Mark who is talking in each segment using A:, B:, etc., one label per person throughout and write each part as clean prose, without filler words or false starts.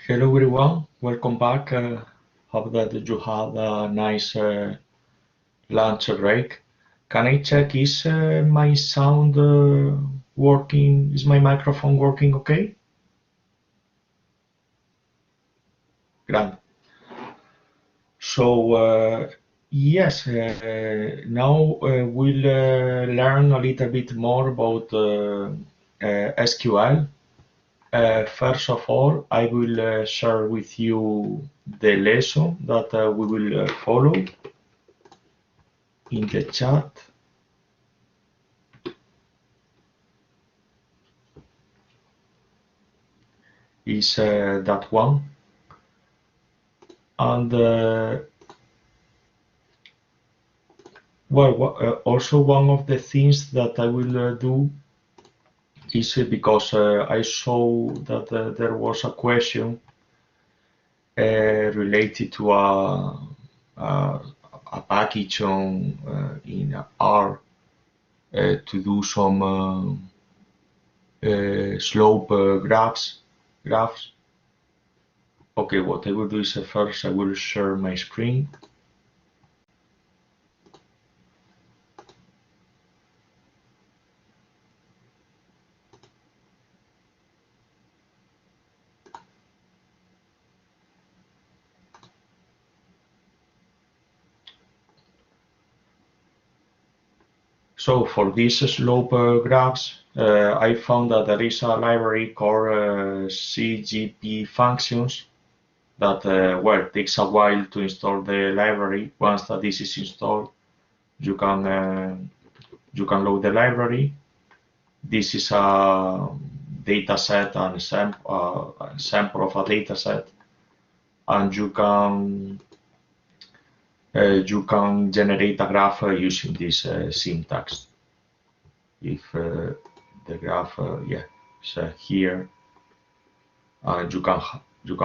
A: Hello everyone, welcome back. Hope that you had a nice lunch break. Can I check, is my sound working? Is my microphone working okay? Grand. So, yes, now we'll learn a little bit more about SQL. First of all, I will share with you the lesson that we will follow in the chat. Is that one. And also one of the things that I will do is because I saw that there was a question related to a package on in R to do some slope graphs. Okay, what I will do is first I will share my screen. So for these slope graphs, I found that there is a library called CGP Functions that well takes a while to install the library. Once that this is installed, you can load the library. This is a data set and sample of a data set, and you can generate a graph using this syntax. If the graph, yeah, is here, and you can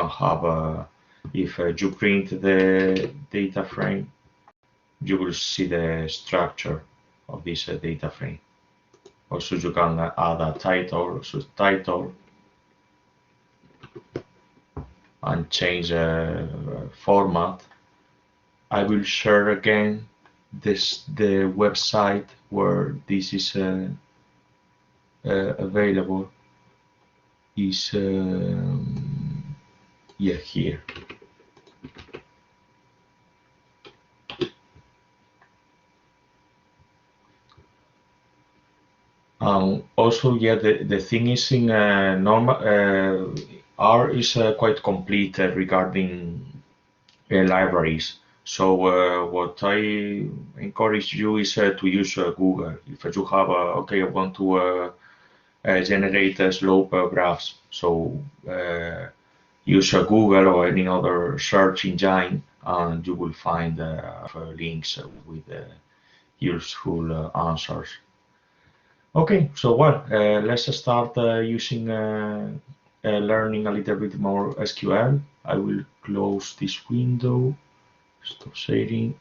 A: have if you print the data frame, you will see the structure of this data frame. Also, you can add a title, subtitle, and change format. I will share again the website where this is available. Is yeah, here. Also, yeah, the thing is in normal R is quite complete regarding libraries. So what I encourage you is to use Google. If you have okay, I want to generate slope graphs, so use Google or any other search engine, and you will find links with useful answers. Okay, so well, let's start using learning a little bit more SQL. I will close this window, stop sharing.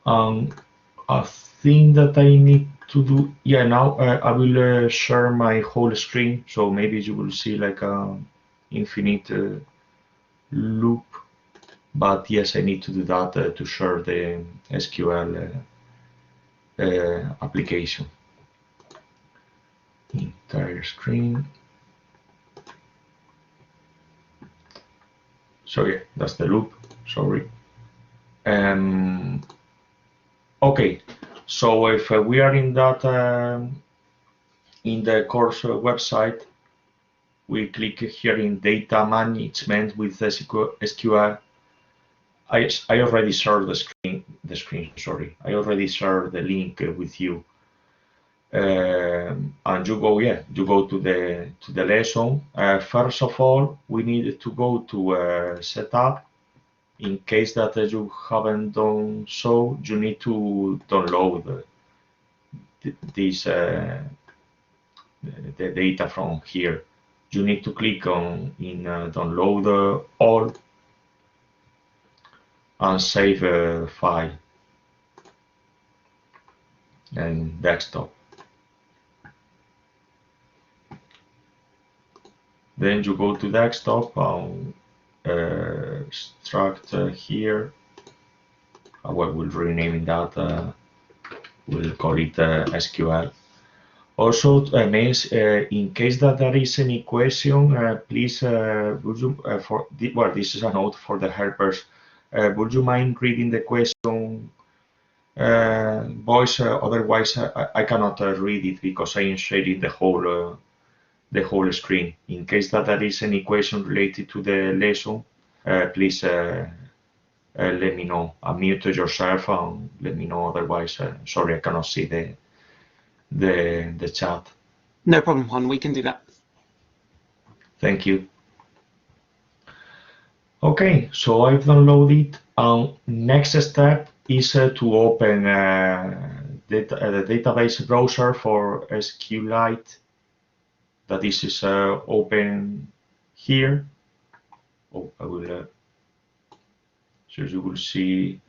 A: A thing that I need to do, yeah, now I will share my whole screen, so maybe you will see like a infinite loop, but yes, I need to do that to share the SQL application. Entire screen. So yeah, that's the loop, sorry. Okay, so if we are in that in the course website, we click here in data management with SQL. I already shared the screen, sorry. I already shared the link with you. And you go, yeah, you go to the lesson. First of all, we need to go to setup. In case that you haven't done so, you need to download this the data from here. You need to click on in download all and save a file and desktop. Then you go to desktop and extract here. Well, we'll rename that. We'll call it SQL. Also, in case that there is any question, please, would you, well, this is a note for the helpers. Would you mind reading the question voice? Otherwise, I cannot read it because I am sharing the whole screen. In case that there is any question related to the lesson, please let me know. Unmute yourself and let me know. Otherwise, sorry, I cannot see the chat.
B: No problem, Juan. We can do that.
A: Thank you. Okay, so I've downloaded. Next step is to open the database browser for SQLite. That is open here. Oh, I will. So you will see.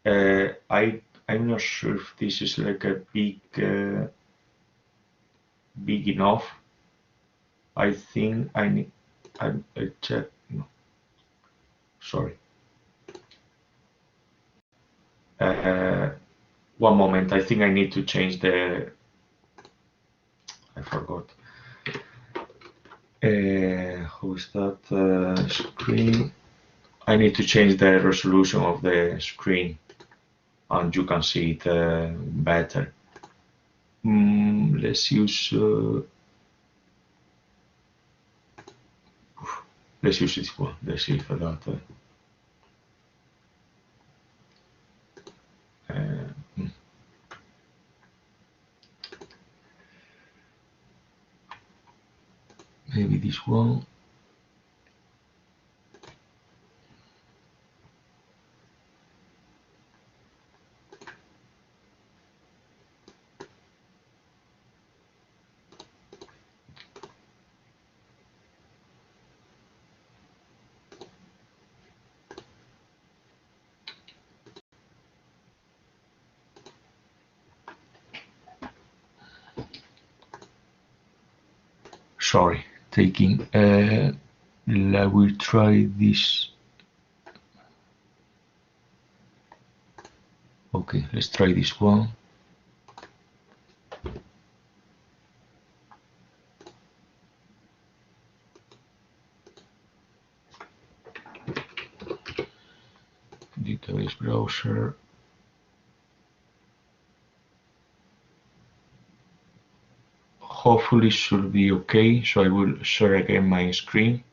A: I'm not sure if this is like a big enough. I think I need. I check. No. Sorry. One moment. I think I need to change the. I forgot. How is that screen? I need to change the resolution of the screen, and you can see it better. Let's use. Let's use this one. Let's see for that. Maybe this one. Sorry, taking. I will try this. Okay, let's try this one. Database browser. Hopefully should be okay. So I will share again my screen.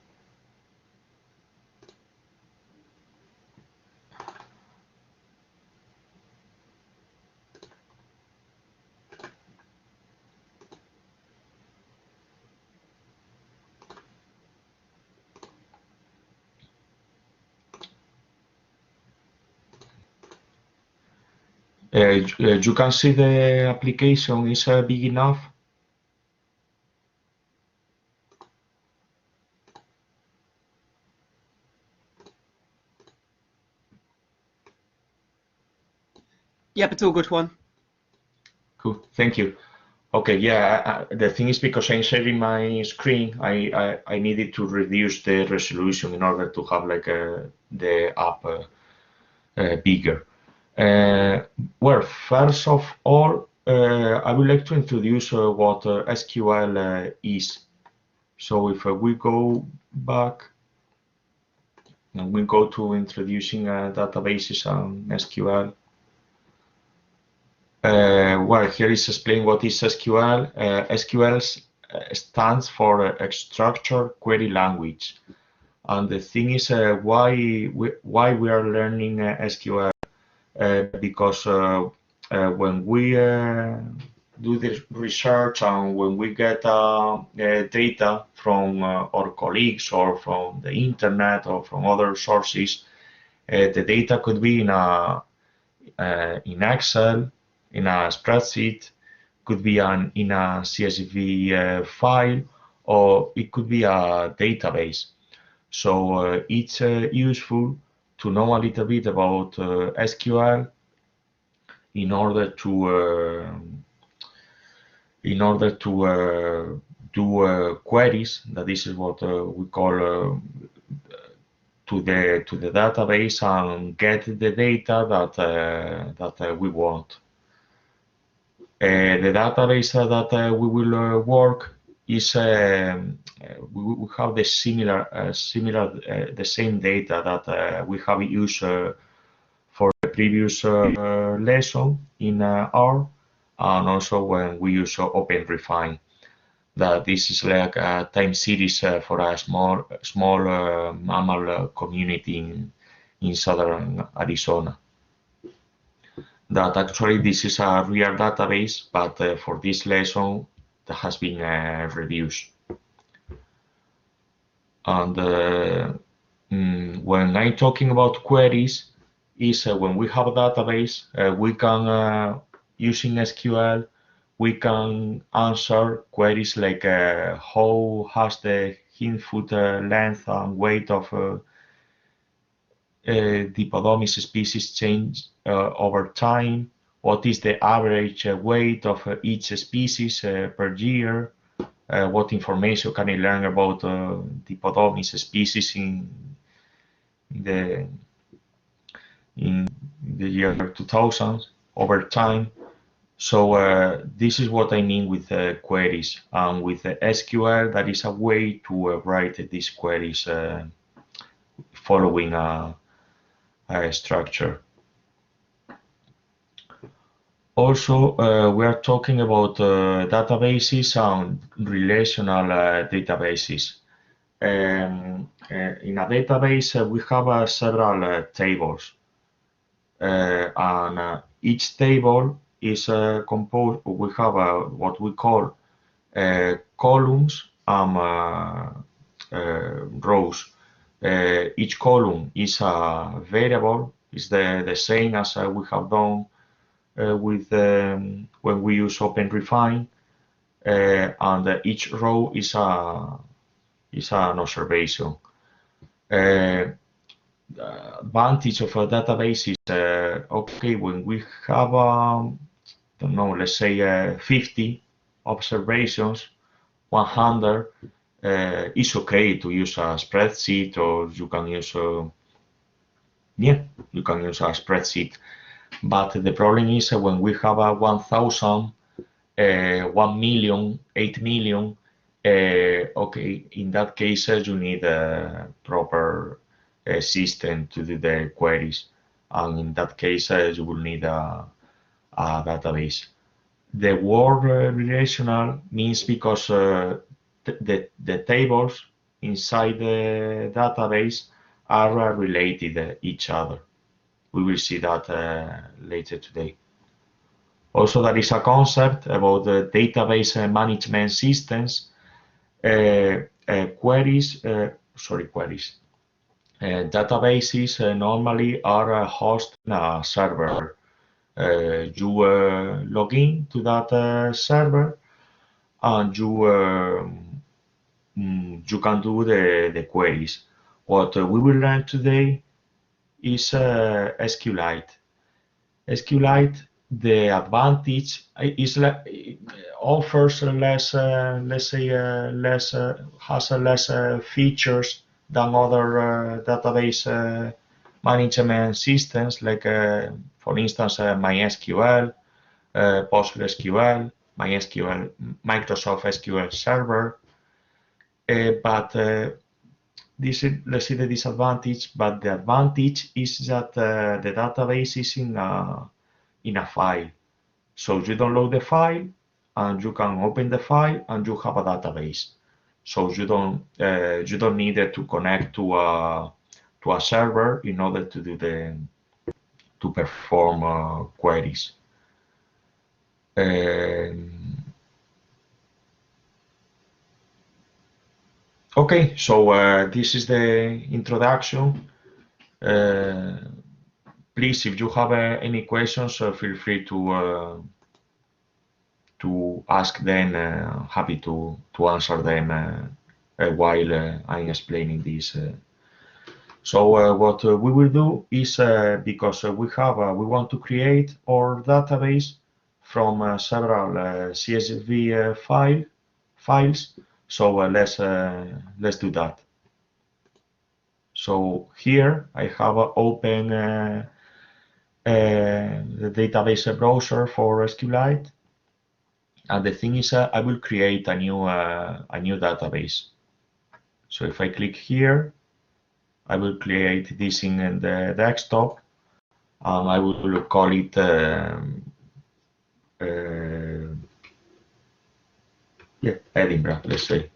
A: You can see the application is big enough.
B: Yep, it's all good, Juan.
A: Cool, thank you. Okay, yeah, the thing is because I'm sharing my screen, I needed to reduce the resolution in order to have like the app bigger. Well, first of all, I would like to introduce what SQL is. So if we go back and we go to introducing databases and SQL, well, here is explain what is SQL. SQL stands for Structured Query Language, and the thing is why we are learning SQL. Because when we do the research and when we get data from our colleagues or from the internet or from other sources, the data could be in Excel, in a spreadsheet, could be in a CSV file, or it could be a database. So it's useful to know a little bit about SQL in order to do queries. That this is what we call to the database and get the data that we want. The database that we will work is we have the the same data that we have used for the previous lesson in R, and also when we use OpenRefine. That this is like a time series for a small mammal community in southern Arizona. That actually this is a real database, but for this lesson that has been reduced. And when I'm talking about queries, is when we have a database, we can using SQL, we can answer queries like how has the input length and weight of Dipodomys species changed over time? What is the average weight of each species per year? What information can I learn about Dipodomys species in the year 2000 over time? So this is what I mean with queries, and with SQL, that is a way to write these queries following a structure. Also, we are talking about databases and relational databases. In a database, we have several tables, and each table is composed. We have what we call columns and rows. Each column is a variable. Is the same as we have done with when we use OpenRefine, and each row is an observation. The advantage of a database is okay, when we have don't know, let's say 50 observations, 100 is okay to use a spreadsheet, or you can use you can use a spreadsheet. But the problem is when we have 1,000, 1 million, 8 million, okay, in that case you need a proper system to do the queries, and in that case you will need a database. The word relational means because the tables inside the database are related each other. We will see that later today. Also, there is a concept about the database management systems. Queries. Databases normally are hosted in a server. You log in to that server, and you can do the queries. What we will learn today is SQLite. SQLite, the advantage is offers less, let's say, has less features than other database management systems, like, for instance, MySQL, PostgreSQL, MySQL, Microsoft SQL Server. But this is, let's see, the disadvantage. But the advantage is that the database is in a file. So you download the file, and you can open the file, and you have a database. So you don't need to connect to a server in order to do to perform queries. Okay, so this is the introduction. Please, if you have any questions, feel free to ask them. Happy to answer them while I'm explaining this. So what we will do is, because we want to create our database from several CSV files files. So let's do that. So here I have open the database browser for SQLite, and the thing is I will create a new database. So if I click here, I will create this in the desktop, and I will call it Edinburgh, let's say.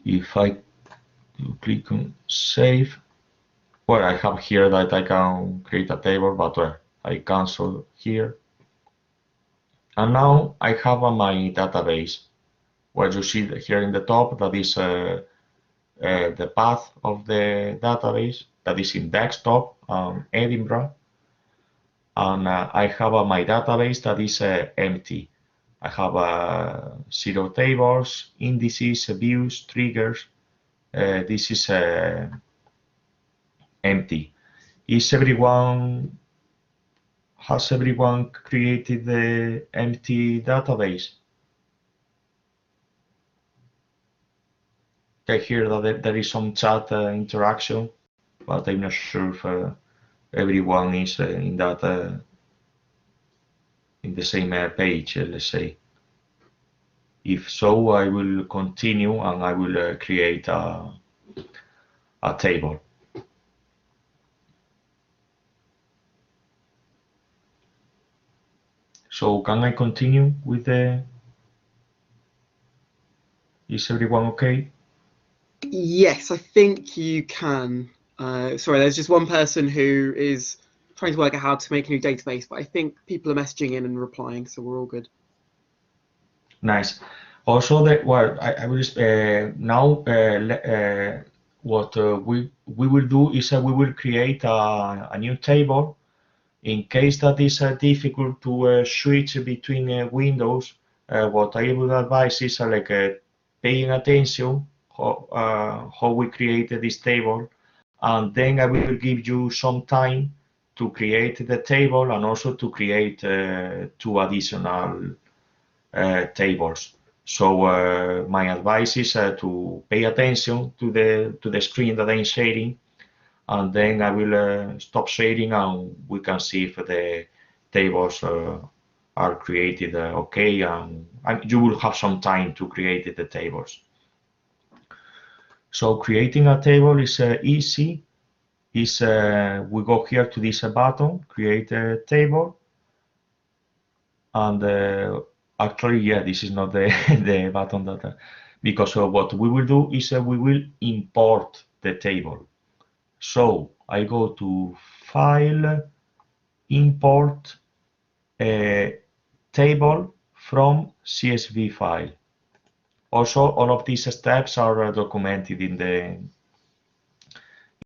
A: If I click on save, well, I have here that I can create a table, but I cancel here. And now I have my database. What you see here in the top, that is the path of the database, that is in desktop, Edinburgh. And I have my database that is empty. I have 0 tables, indices, views, triggers. This is empty. Has everyone created the empty database? I hear that there is some chat interaction, but I'm not sure if everyone is in that in the same page, let's say. If so, I will continue and I will create a table. So can I continue with the? Is everyone okay?
B: Yes, I think you can. Sorry, there's just one person who is trying to work out how to make a new database, but I think people are messaging in and replying, so we're all good.
A: Nice. Also, well, I will now what we will do is we will create a new table in case that is difficult to switch between windows. What I would advise is like paying attention how we created this table, and then I will give you some time to create the table and also to create 2 additional tables. So my advice is to pay attention to the screen that I'm sharing, and then I will stop sharing and we can see if the tables are created okay, and you will have some time to create the tables. So creating a table is easy. We go here to this button, create a table, and actually, yeah, this is not the, the button that, because what we will do is we will import the table. So I go to File, Import Table from CSV file. Also, all of these steps are documented in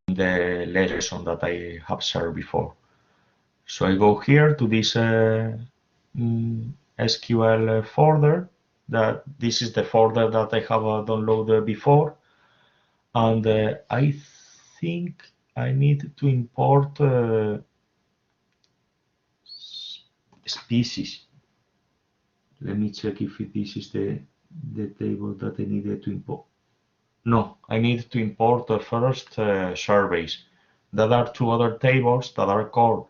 A: the lesson that I have shared before. So I go here to this SQL folder. That this is the folder that I have downloaded before, and I think I need to import species. Let me check if this is the table that I needed to import. No, I need to import first surveys. There are 2 other tables that are called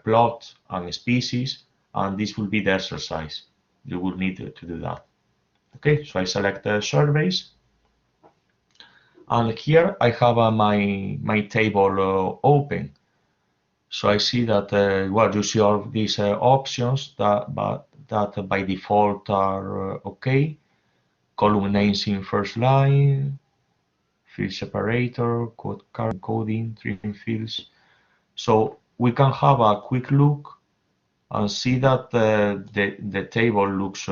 A: plot and species, and this will be the exercise. You will need to do that. Okay, so I select surveys, and here I have my table open. So I see that well, you see all these options that by default are okay. Column names in first line, field separator, code coding, trim fields. So we can have a quick look and see that the table looks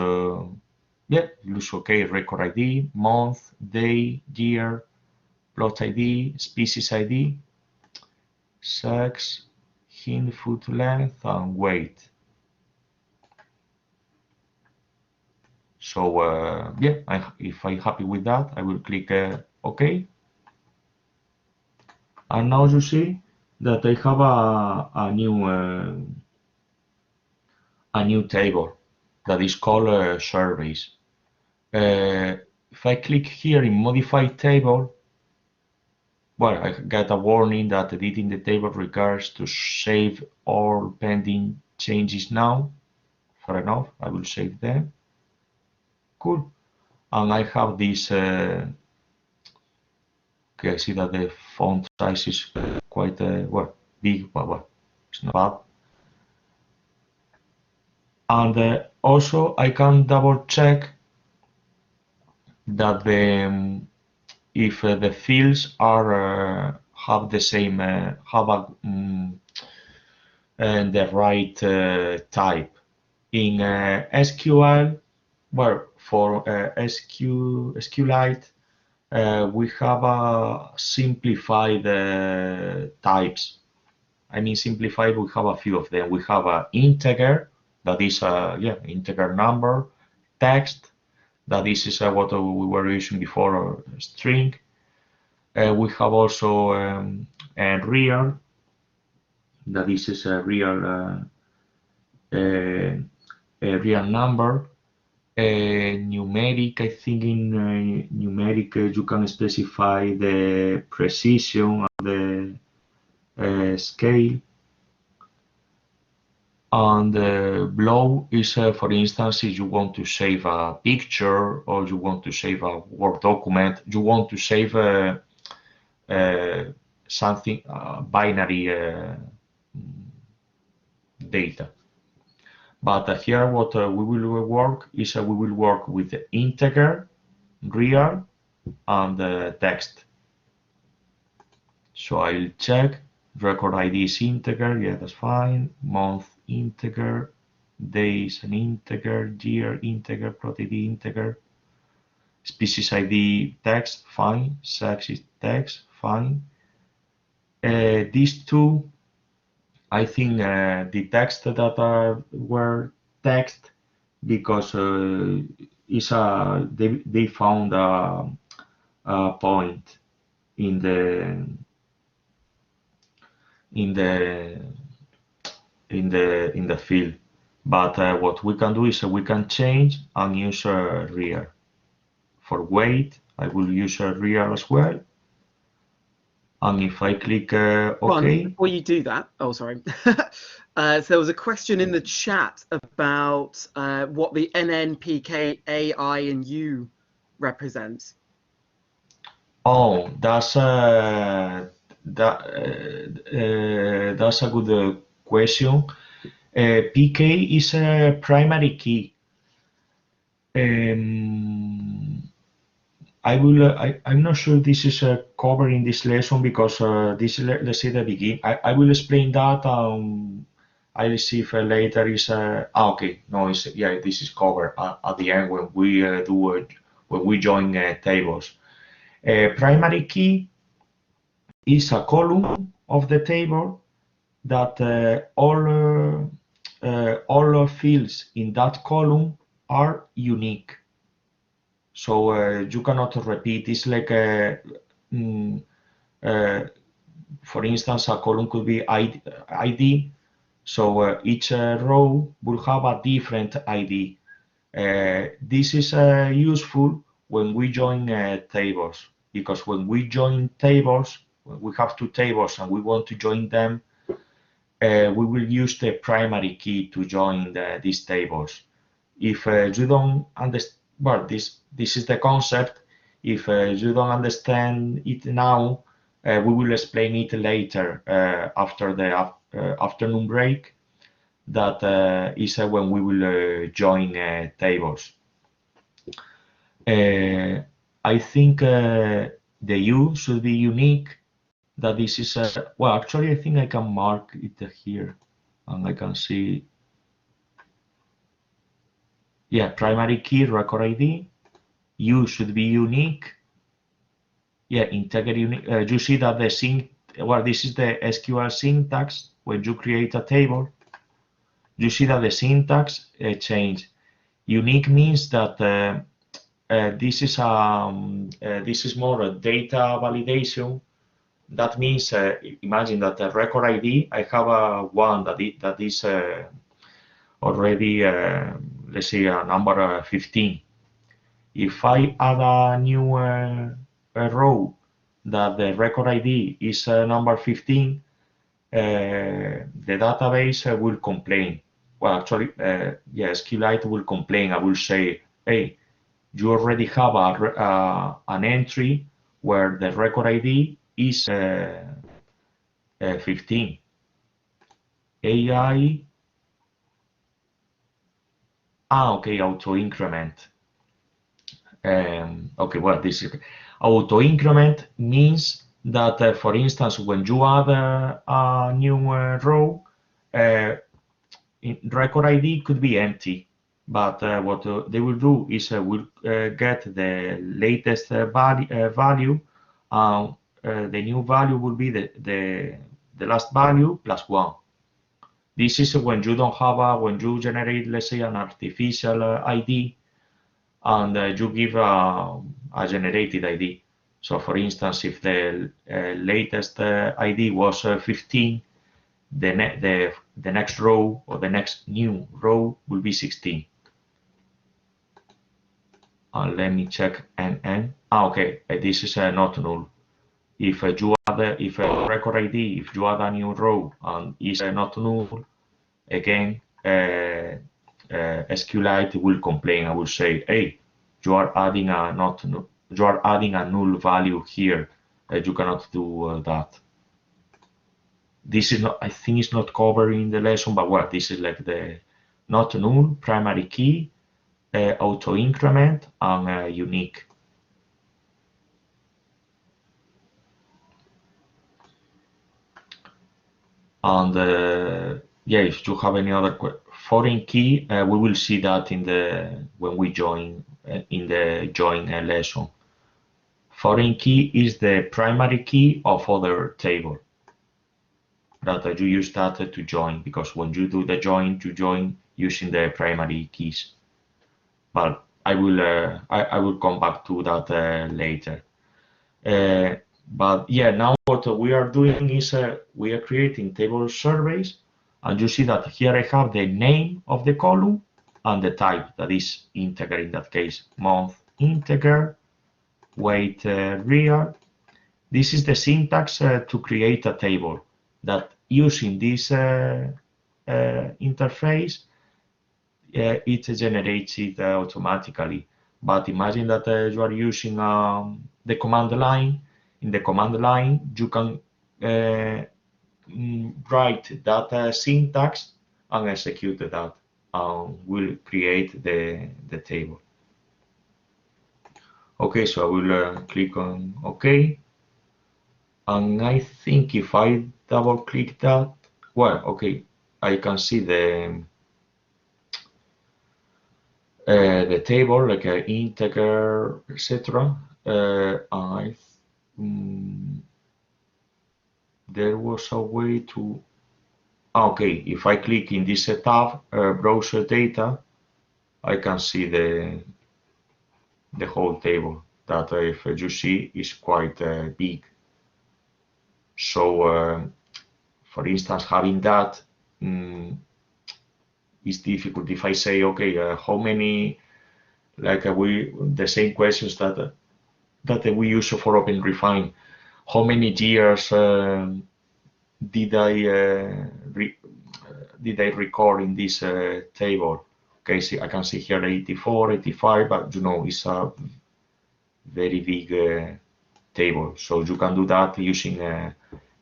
A: looks okay. Record ID, month, day, year, plot ID, species ID, sex, input length, and weight. So if I'm happy with that, I will click OK. And now you see that I have a new table. that is called surveys. If I click here in modify table, well, I get a warning that editing the table requires to save all pending changes now. Fair enough, I will save them. Cool. And I have this, okay, I see that the font size is quite, well, big, but well, it's not bad. And also I can double check that if the fields are have the same have the right type in SQL. Well, for SQLite, we have simplified types. I mean, simplified. We have a few of them. We have an integer, that is integer number, text, that this is what we were using before, string. We have also a real, that this is a real number. Numeric, I think in numeric you can specify the precision and the scale. And below is, for instance, if you want to save a picture or you want to save a Word document, you want to save something binary data. But here what we will work is we will work with the integer, real, and text. So I'll check. Record ID is integer, yeah, that's fine. Month integer, days an integer, year integer, plot ID integer. Species ID text, fine. Sex is text, fine. These two, I think the text that were text because they found a point in the field. But what we can do is we can change and use real. For weight, I will use real as well. And if I click OK.
B: Before you do that, oh, sorry. So there was a question in the chat about what the NNPK, AI, and U represents.
A: Oh, that's a good question. PK is a primary key. I'm not sure this is covered in this lesson because this is, let's say, the beginning. I will explain that. I'll see if later is okay. No, this is covered at the end when we when we join tables. Primary key is a column of the table that all fields in that column are unique. So you cannot repeat. It's like for instance, a column could be ID. So each row will have a different ID. This is useful when we join tables, because when we join tables, when we have two tables and we want to join them, we will use the primary key to join these tables. If you don't understand, well, this is the concept. If you don't understand it now, we will explain it later after the afternoon break. That is when we will join tables. I think the U should be unique. That this is well, actually, I think I can mark it here, and I can see. Yeah, primary key, record ID. U should be unique. Yeah, integer unique. You see that this is the SQL syntax. When you create a table, you see that the syntax changed. Unique means that this is more a data validation. That means imagine that the record ID, I have one that is already let's say a number 15. If I add a new a row that the record ID is number 15, the database will complain. Well, actually, yeah, SQLite will complain. I will say, hey, you already have an entry where the record ID is 15. AI, okay, auto increment. Okay, well, this is auto increment means that, for instance, when you add a new row, record ID could be empty, but what they will do is will get the latest value. The new value will be the last value plus 1. This is when you don't have when you generate, let's say, an artificial ID, and you give a generated ID. So, for instance, if the latest ID was 15, the next row or the next new row will be 16. Let me check NN. Okay, this is not null. If you add, if a record ID, if you add a new row and is not null, again, SQLite will complain. I will say, hey, you are adding a null value here. You cannot do that. This is not, I think it's not covered in the lesson, but well, this is like the not null, primary key, auto increment, and unique. And yeah, if you have any other foreign key, we will see that in the when we join in the join lesson. Foreign key is the primary key of other table. That you use that to join, because when you do the join, you join using the primary keys. But I will come back to that later. But yeah, now what we are doing is we are creating table surveys, and you see that here I have the name of the column and the type, that is integer in that case, month integer, weight real. This is the syntax to create a table, that using this interface, it generates it automatically. But imagine that you are using the command line. In the command line, you can write that syntax and execute that, and will create the table. Okay, so I will click on OK. And I think if I double click that, well, okay, I can see the table, like integer, etc. There was a way to, okay, if I click in this tab, browser data, I can see the whole table that, if you see, is quite big. So, for instance, having that is difficult. If I say, okay, how many, like the same questions that we use for OpenRefine, how many years did I record in this table? Okay, see, I can see here 84, 85, but you know, it's a very big table. So you can do that using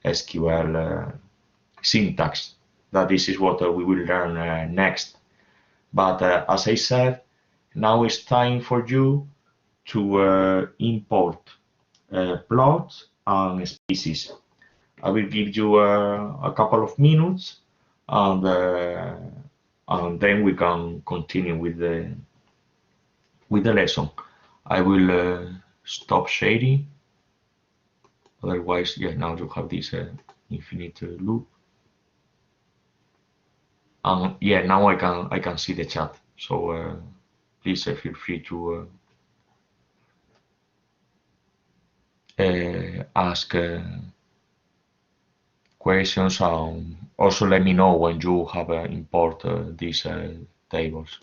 A: SQL syntax. That this is what we will learn next. But as I said, now it's time for you to import plots and species. I will give you a couple of minutes, and then we can continue with the lesson. I will stop sharing. Otherwise, yeah, now you have this infinite loop. And yeah, now I can see the chat. So please feel free to ask questions, and also let me know when you have import these tables.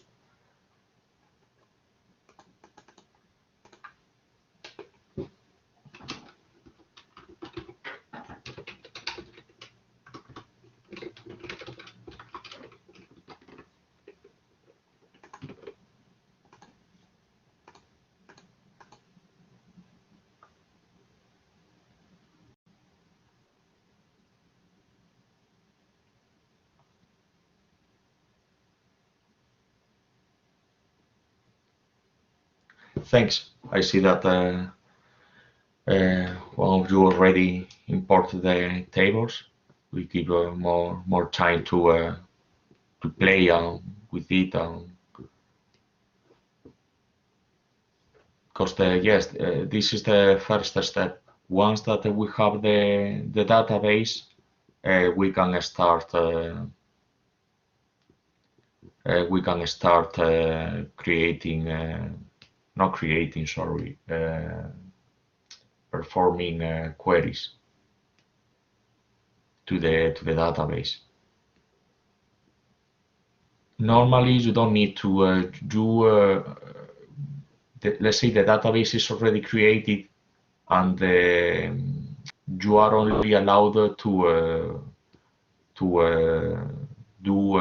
A: Thanks. I see that one of you already imported the tables. We give more time to play with it, because yes, this is the first step. Once that we have the database, we can start creating, not creating, sorry, performing queries to the database. Normally, you don't need to do. Let's say the database is already created, and you are only allowed to do,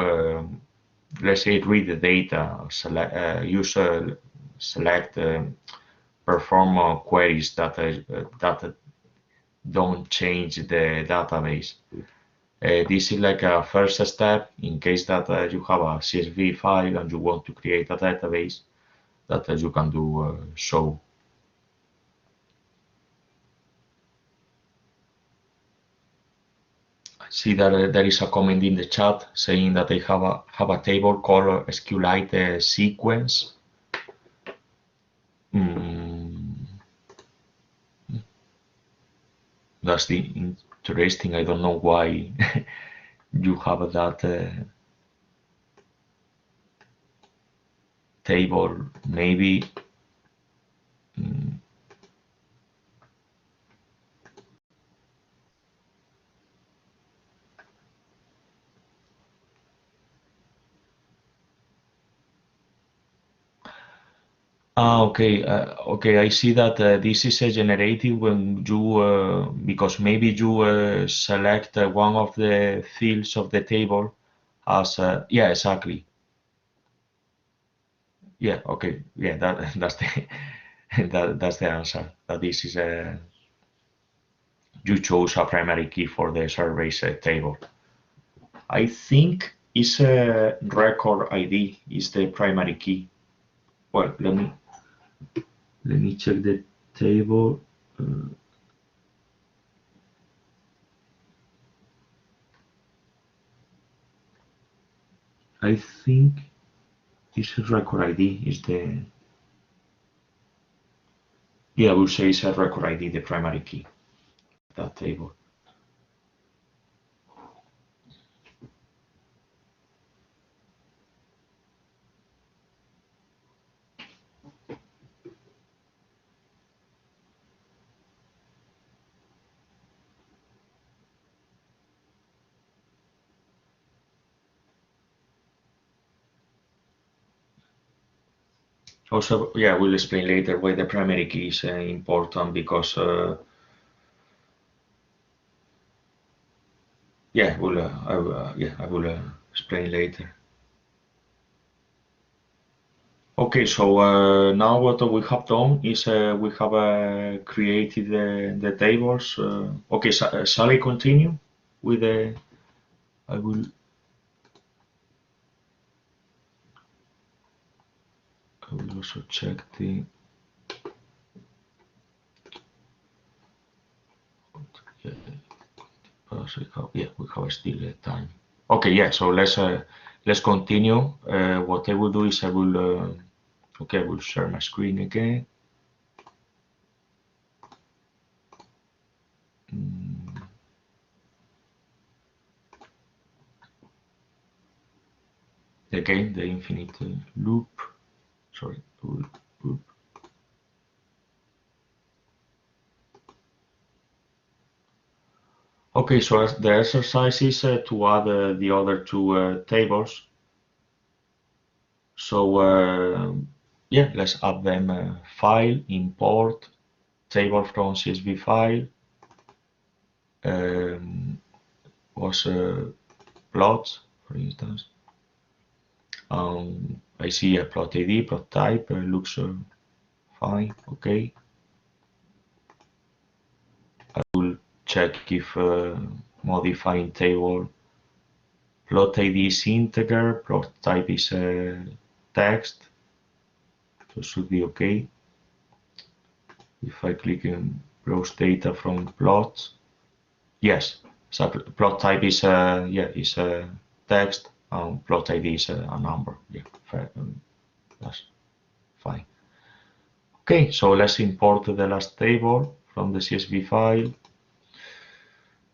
A: let's say, read the data, use select, perform queries that don't change the database. This is like a first step in case that you have a CSV file and you want to create a database that you can do so. I see that there is a comment in the chat saying that they have a table called SQLite sequence. That's the interesting. I don't know why you have that table. Maybe okay. Okay, I see that this is generated when you because maybe you select one of the fields of the table as yeah, exactly. Yeah, okay. Yeah, that's the that's the answer. That this is you chose a primary key for the surveys table. I think is a record ID is the primary key. Well, let me check the table. I think it's a record ID is the, yeah, I would say it's a record ID, the primary key, that table. Also, yeah, we'll explain later why the primary key is important, because yeah, I will explain later. Okay, so now what we have done is we have created the tables. Okay, so, shall I continue with the? I will also check the. Yeah, we have still time. Okay, yeah. So let's continue. What I will do is I will okay, I will share my screen again. Again, the infinite loop. Sorry, loop. Okay, so the exercise is to add the other two tables. So yeah, let's add them. File, import, table from CSV file. Was plot, for instance. I see a plot ID, plot type, looks fine, okay. I will check if modifying table plot ID is integer, plot type is text, so it should be okay. If I click in browse data from plots, yes, so plot type is is a text, and plot ID is a number. Yeah, that's fine. Okay, so let's import the last table from the CSV file.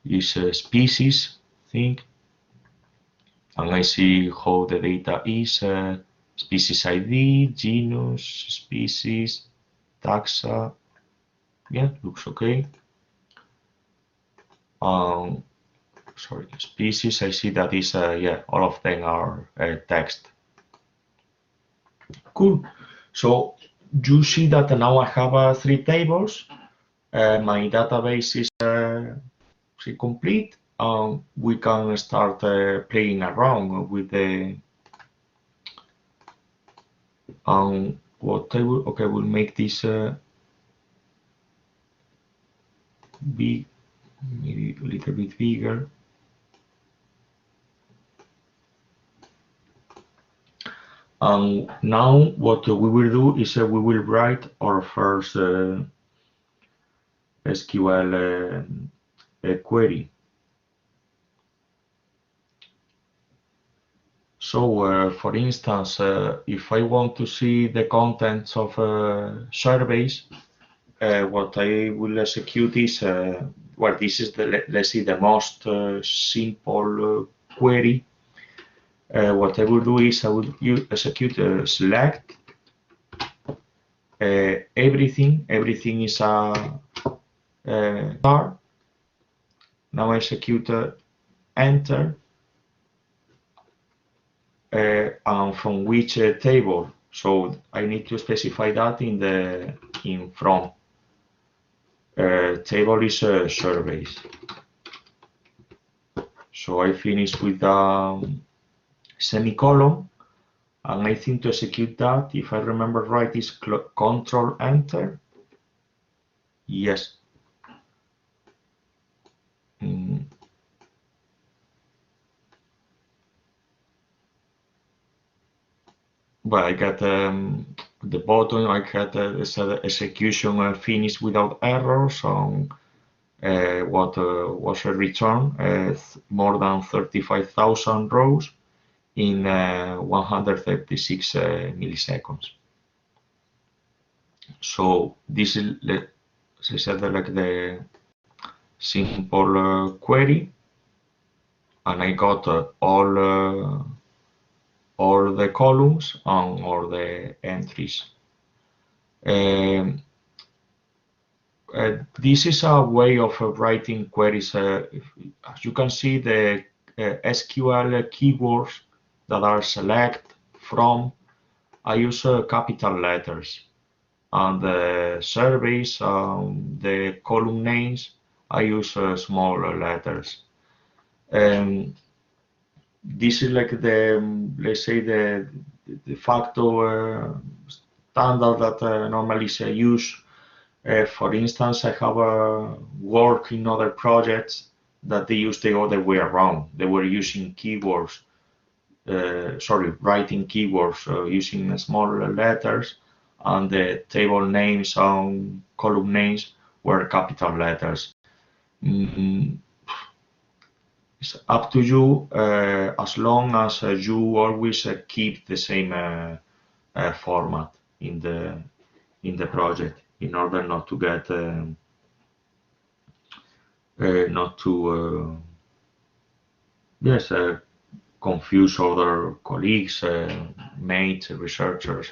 A: Is a species thing, and I see how the data is species ID, genus, species, taxa. Yeah, looks okay. Sorry, species, I see that is yeah, all of them are text. Cool. So you see that now I have 3 tables. My database is complete. We can start playing around with the what table. Okay, we'll make this big, maybe a little bit bigger. Now what we will do is we will write our first SQL query. So, for instance, if I want to see the contents of surveys, what I will execute is, well, this is the, let's see, the most simple query. What I will do is I will execute select everything. Everything is a star. Now I execute enter. And from which table? So I need to specify that in from. Table is surveys. So I finish with semicolon, and I think to execute that, if I remember right, is Control Enter. Yes. Well, I got the button. I had execution finished without errors. On what was a return more than 35,000 rows in 136 milliseconds. So this is, as I said, like the simple query, and I got all the columns and all the entries. This is a way of writing queries. As you can see, the SQL keywords that are select, from, I use capital letters. And the surveys, the column names, I use small letters. This is like the, let's say, the de facto standard that normally is used. For instance, I have worked in other projects that they use the other way around. They were using keywords, writing keywords using small letters, and the table names and column names were capital letters. It's up to you, as long as you always keep the same format in the project, in order not to get confuse other colleagues, mates, researchers.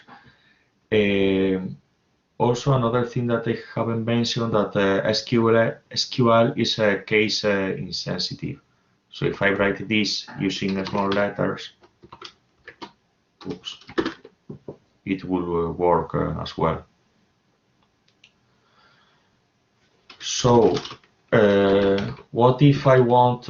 A: Also, another thing that I haven't mentioned, that SQL is case insensitive. So if I write this using small letters, oops, it will work as well. So what if I want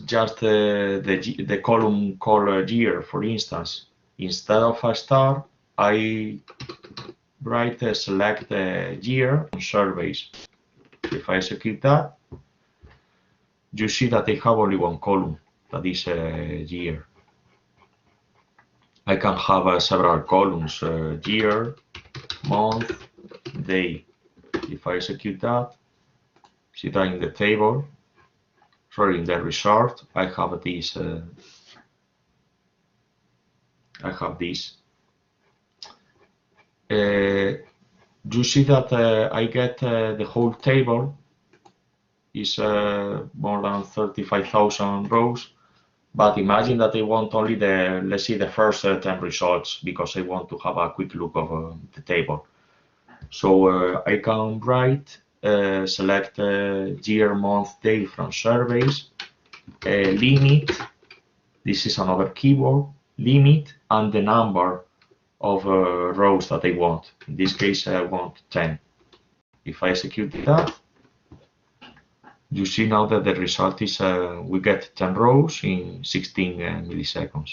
A: just the column called year, for instance? Instead of a star, I write select year on surveys. If I execute that, you see that I have only one column, that is year. I can have several columns, year, month, day. If I execute that, see that in the table, sorry, in the result, I have this. You see that I get the whole table is more than 35,000 rows. But imagine that I want only the, let's see, the first 10 results because I want to have a quick look of the table. So I can write, select year, month, day from surveys, limit, this is another keyword, limit, and the number of rows that I want. In this case, I want 10. If I execute that, you see now that the result is we get 10 rows in 16 milliseconds.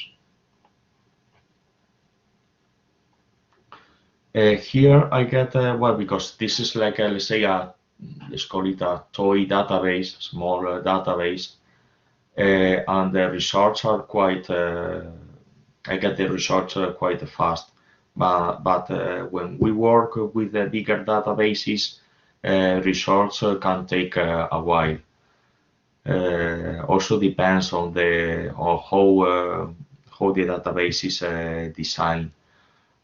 A: Here I get, well, because this is like, let's say, let's call it a toy database, small database, and the results are quite, I get the results quite fast. But when we work with the bigger databases, results can take a while. Also depends on how the database is designed.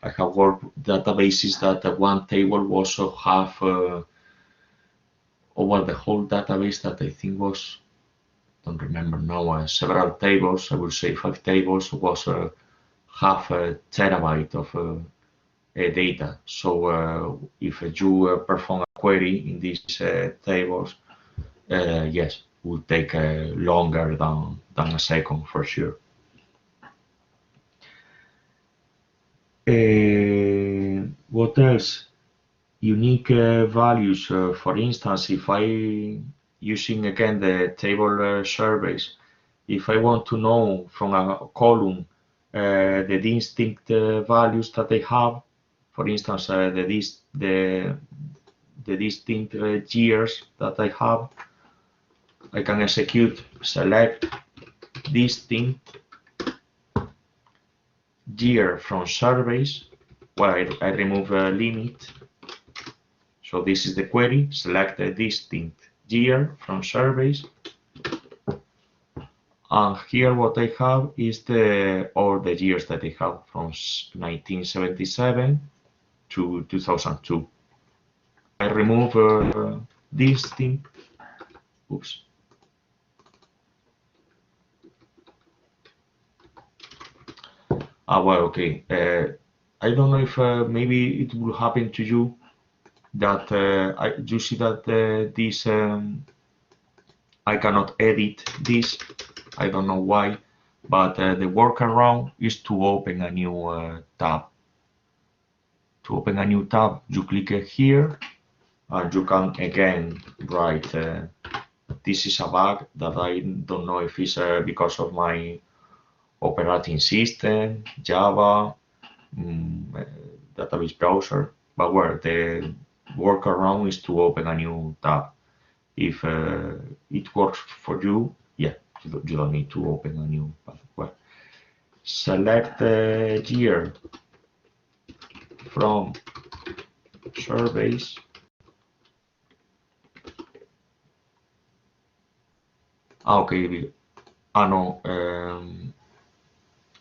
A: I have worked databases that one table also have over the whole database that I think was, don't remember now, several tables. I would say 5 tables was half a terabyte of data. So if you perform a query in these tables, yes, it would take longer than a second for sure. What else? Unique values. For instance, if I using again the table surveys, if I want to know from a column the distinct values that I have, for instance, the distinct years that I have, I can execute select distinct year from surveys. Well, I remove a limit. So this is the query, select a distinct year from surveys. And here what I have is all the years that I have from 1977 to 2002. I remove distinct, oops. Well, okay. I don't know if maybe it will happen to you that you see that this I cannot edit this. I don't know why, but the workaround is to open a new tab. To open a new tab, you click here, and you can again write. This is a bug that I don't know if it's because of my operating system, Java, database browser, but where the workaround is to open a new tab. If it works for you, yeah, you don't need to open a new tab. Well, select the year from surveys. Okay, no,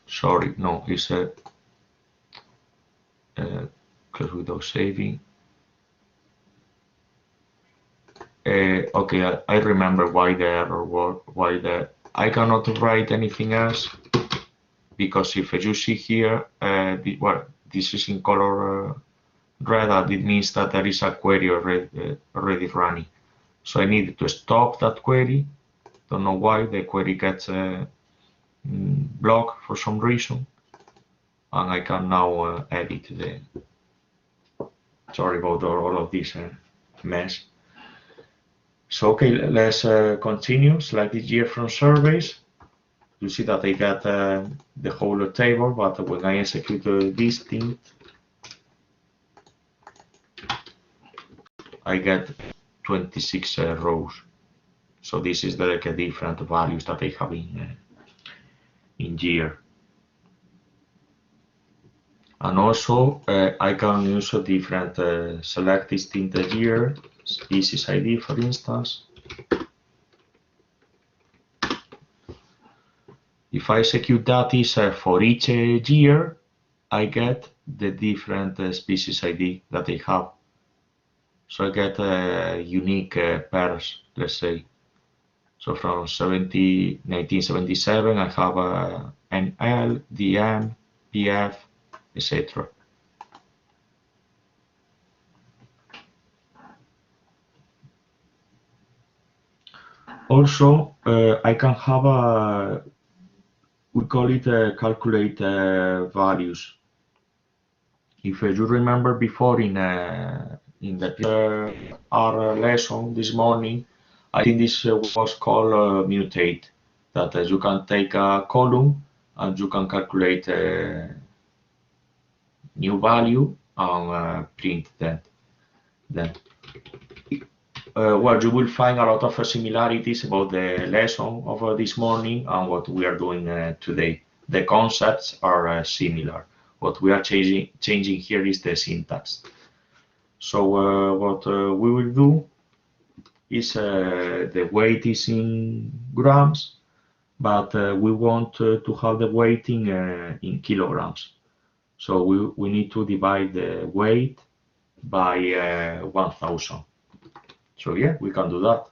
A: sorry, no, it's close without saving. Okay, I remember why the error was, I cannot write anything else, because if you see here, well, this is in color red, and it means that there is a query already running. So I need to stop that query. Don't know why the query gets blocked for some reason, and I can now edit the. Sorry about all of this mess. So okay, let's continue. Select the year from surveys. You see that I get the whole table, but when I execute this thing, I get 26 rows. So this is like different values that I have in year. And also I can use a different select distinct year, species ID for instance. If I execute that is for each year, I get the different species ID that I have. So I get unique pairs, let's say. So from 1977, I have NL, DM, PF, etc. Also, I can have we call it calculate values. If you remember before in the our lesson this morning, I think this was called mutate, that you can take a column and you can calculate a new value and print that. Then, well, you will find a lot of similarities about the lesson of this morning and what we are doing today. The concepts are similar. What we are changing here is the syntax. So what we will do is the weight is in grams, but we want to have the weight in kilograms. So we need to divide the weight by 1000. So yeah, we can do that.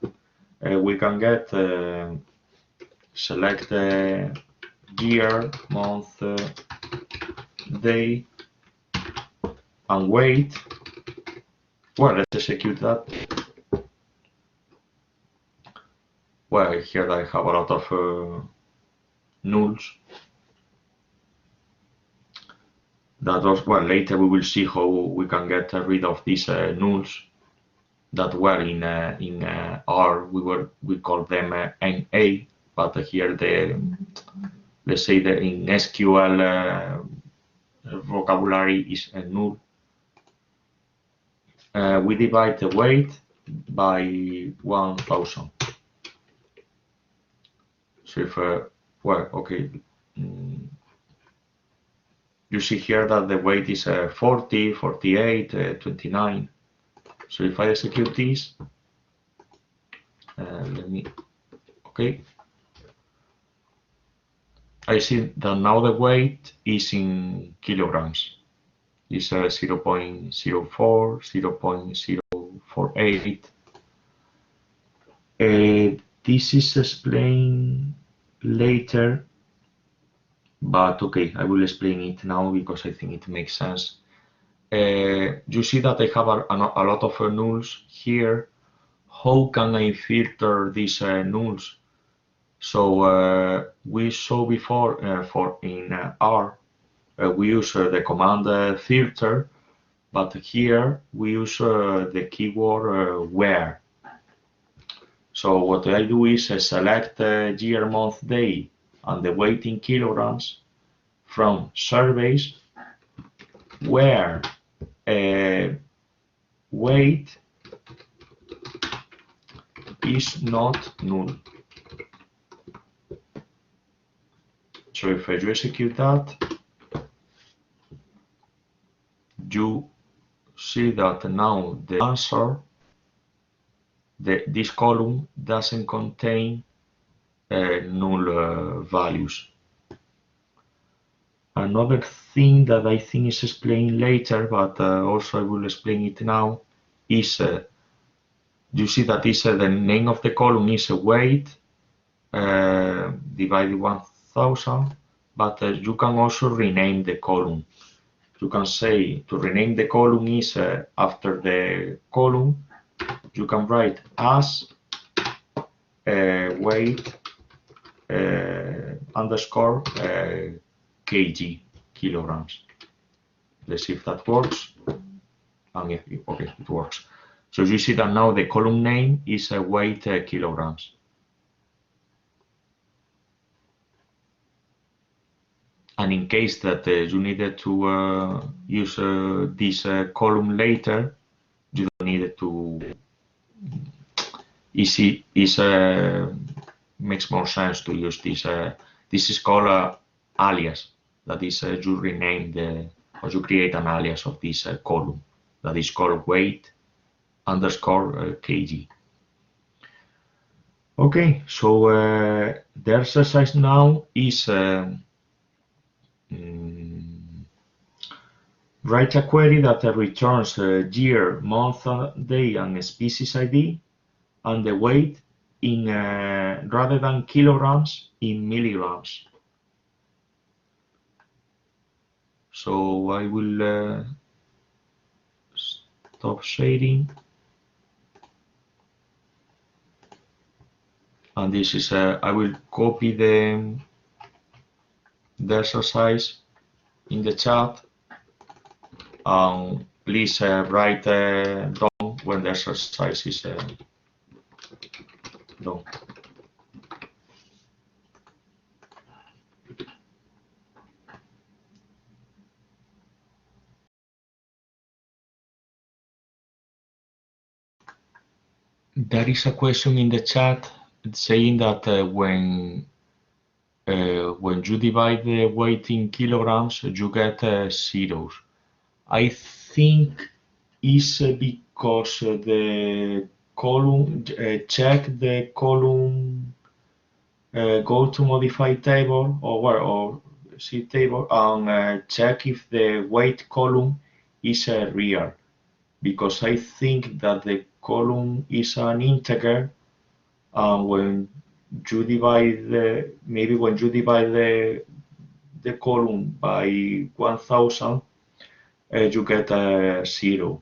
A: We can get select year, month, day, and weight. Well, let's execute that. Well, here I have a lot of nulls. That was, well, later we will see how we can get rid of these nulls that were in R. We call them NA, but here let's say that in SQL vocabulary is a null. We divide the weight by 1000. So if, well, okay, you see here that the weight is 40, 48, 29. So if I execute this, let me, okay, I see that now the weight is in kilograms. It's 0.04, 0.048. This is explained later, but okay, I will explain it now because I think it makes sense. You see that I have a lot of nulls here. How can I filter these nulls? So we saw before for in R, we use the command filter, but here we use the keyword where. So what I do is select year, month, day, and the weight in kilograms from surveys where weight is not null. So if you execute that, you see that now the answer, this column doesn't contain null values. Another thing that I think is explained later, but also I will explain it now, is you see that is the name of the column is weight divided 1000, but you can also rename the column. You can say to rename the column is after the column, you can write as weight underscore kg, kilograms. Let's see if that works. And okay, it works. So you see that now the column name is weight kilograms. And in case that you needed to use this column later, you don't need it to. Makes more sense to use this. This is called alias. That is, you rename or you create an alias of this column that is called weight underscore kg. Okay, so the exercise now is write a query that returns year, month, day, and species ID, and the weight in rather than kilograms, in milligrams. So I will stop sharing, and this is I will copy the exercise in the chat. Please write down when the exercise is done. There is a question in the chat saying that when you divide the weight in kilograms, you get zeros. I think it's because the column, check the column, go to modify table or see table and check if the weight column is real, because I think that the column is an integer, and when you divide maybe when you divide the column by 1000, you get a 0.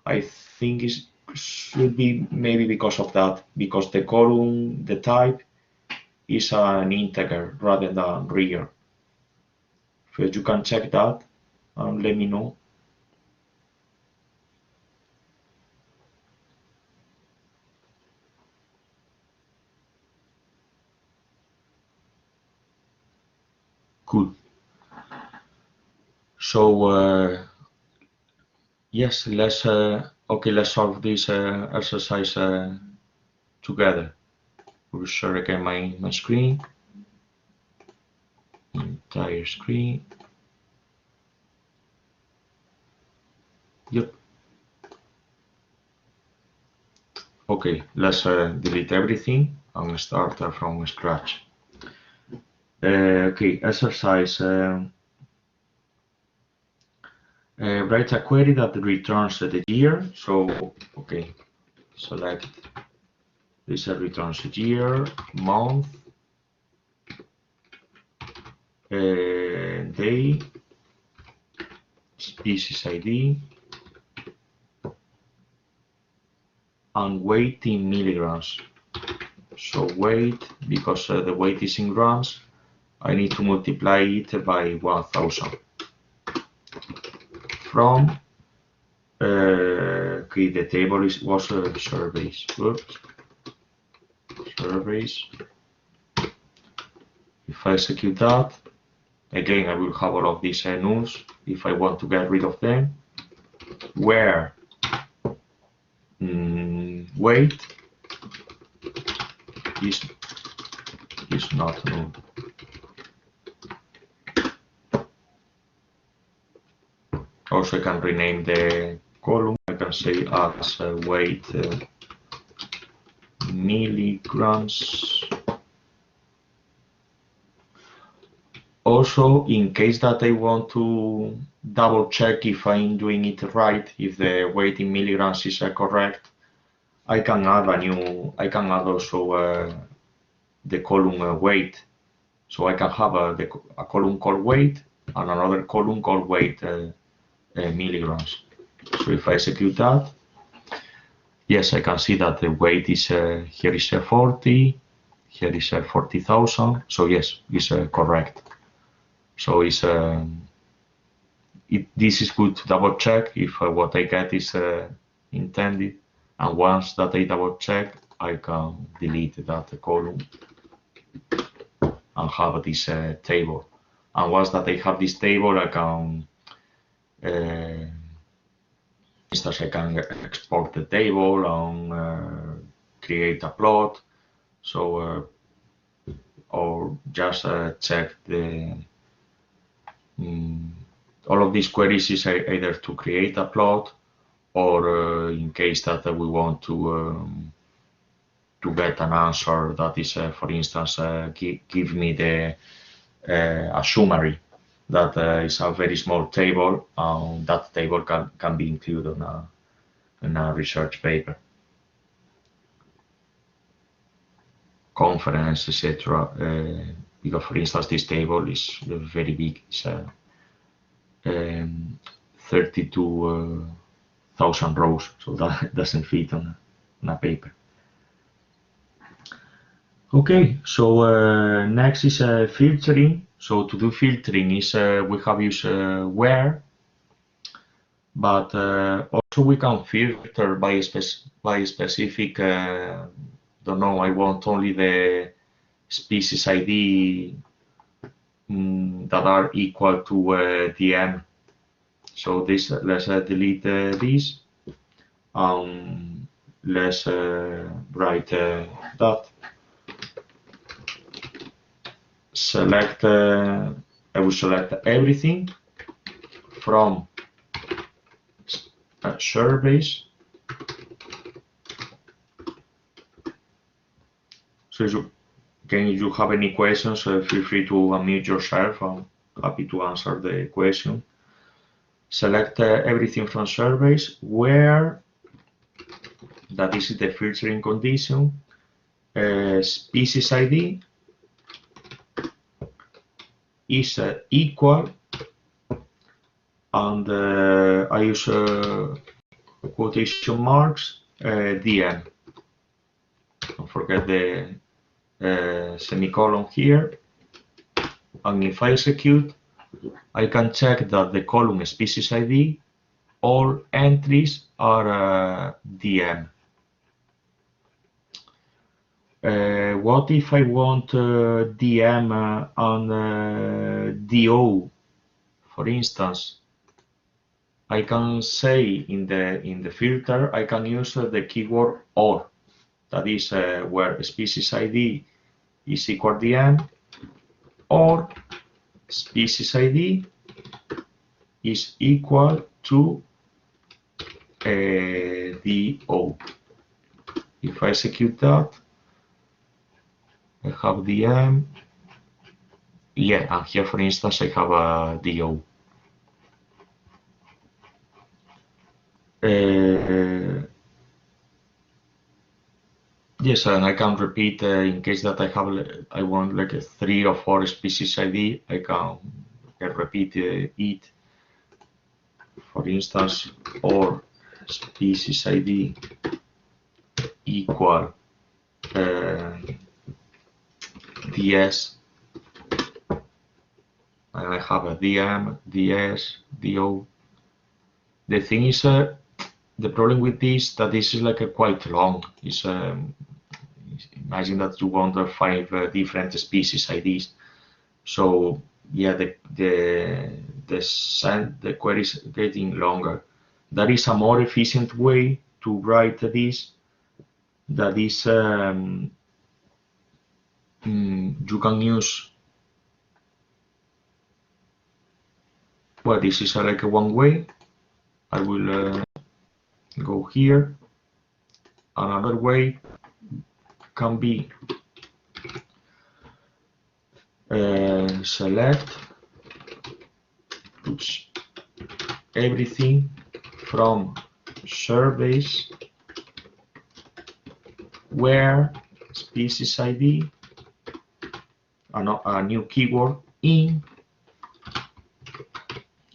A: I think it should be maybe because of that, because the column, the type is an integer rather than real. So you can check that and let me know. Good. So yes, let's solve this exercise together. We'll share again my screen, entire screen. Yep. Okay, let's delete everything and start from scratch. Okay, exercise. Write a query that returns the year. So, okay, select this returns year, month, day, species ID, and weight in milligrams. So weight, because the weight is in grams, I need to multiply it by 1000. From okay, the table was surveys. Oops. Surveys. If I execute that, again, I will have all of these nulls if I want to get rid of them. Where weight is not null. Also, I can rename the column. I can say as weight milligrams. Also, in case that I want to double check if I'm doing it right, if the weight in milligrams is correct, I can add also the column weight. So I can have a column called weight and another column called weight milligrams. So if I execute that, yes, I can see that the weight is here is 40, here is 40,000. So yes, it's correct. So it's this is good to double check if what I get is intended, and once that I double check, I can delete that column and have this table. And once that I have this table, I can instance, I can export the table and create a plot. So or just check the all of these queries is either to create a plot or in case that we want to get an answer that is, for instance, give me the a summary that is a very small table. That table can be included in a research paper. Conference, etc. Because, for instance, this table is very big. It's 32,000 rows, so that doesn't fit on a paper. Okay, so next is filtering. So to do filtering is we have used where, but also we can filter by specific. Don't know. I want only the species ID that are equal to dm. So this let's delete this. Let's write that. Select. I will select everything from surveys. So if you have any questions, feel free to unmute yourself. I'm happy to answer the question. Select everything from surveys where, that is the filtering condition, species ID is equal, and I use quotation marks, dm. Don't forget the semicolon here. And if I execute, I can check that the column species ID, all entries are dm. What if I want dm and do? For instance, I can say in the filter I can use the keyword or. That is where species ID is equal dm, or species ID is equal to do. If I execute that, I have dm. Yeah, and here, for instance, I have a do. Yes, and I can repeat in case that I want like a 3 or 4 species ID. I can repeat it. For instance, or species ID equal ds, and I have a dm, ds, do. The thing is, the problem with this that this is like a quite long. It's imagine that you want 5 different species IDs. So yeah, the query is getting longer. There is a more efficient way to write this. That is, you can use. Well, this is like one way. I will go here. Another way can be select everything from surveys where species ID, a new keyword in,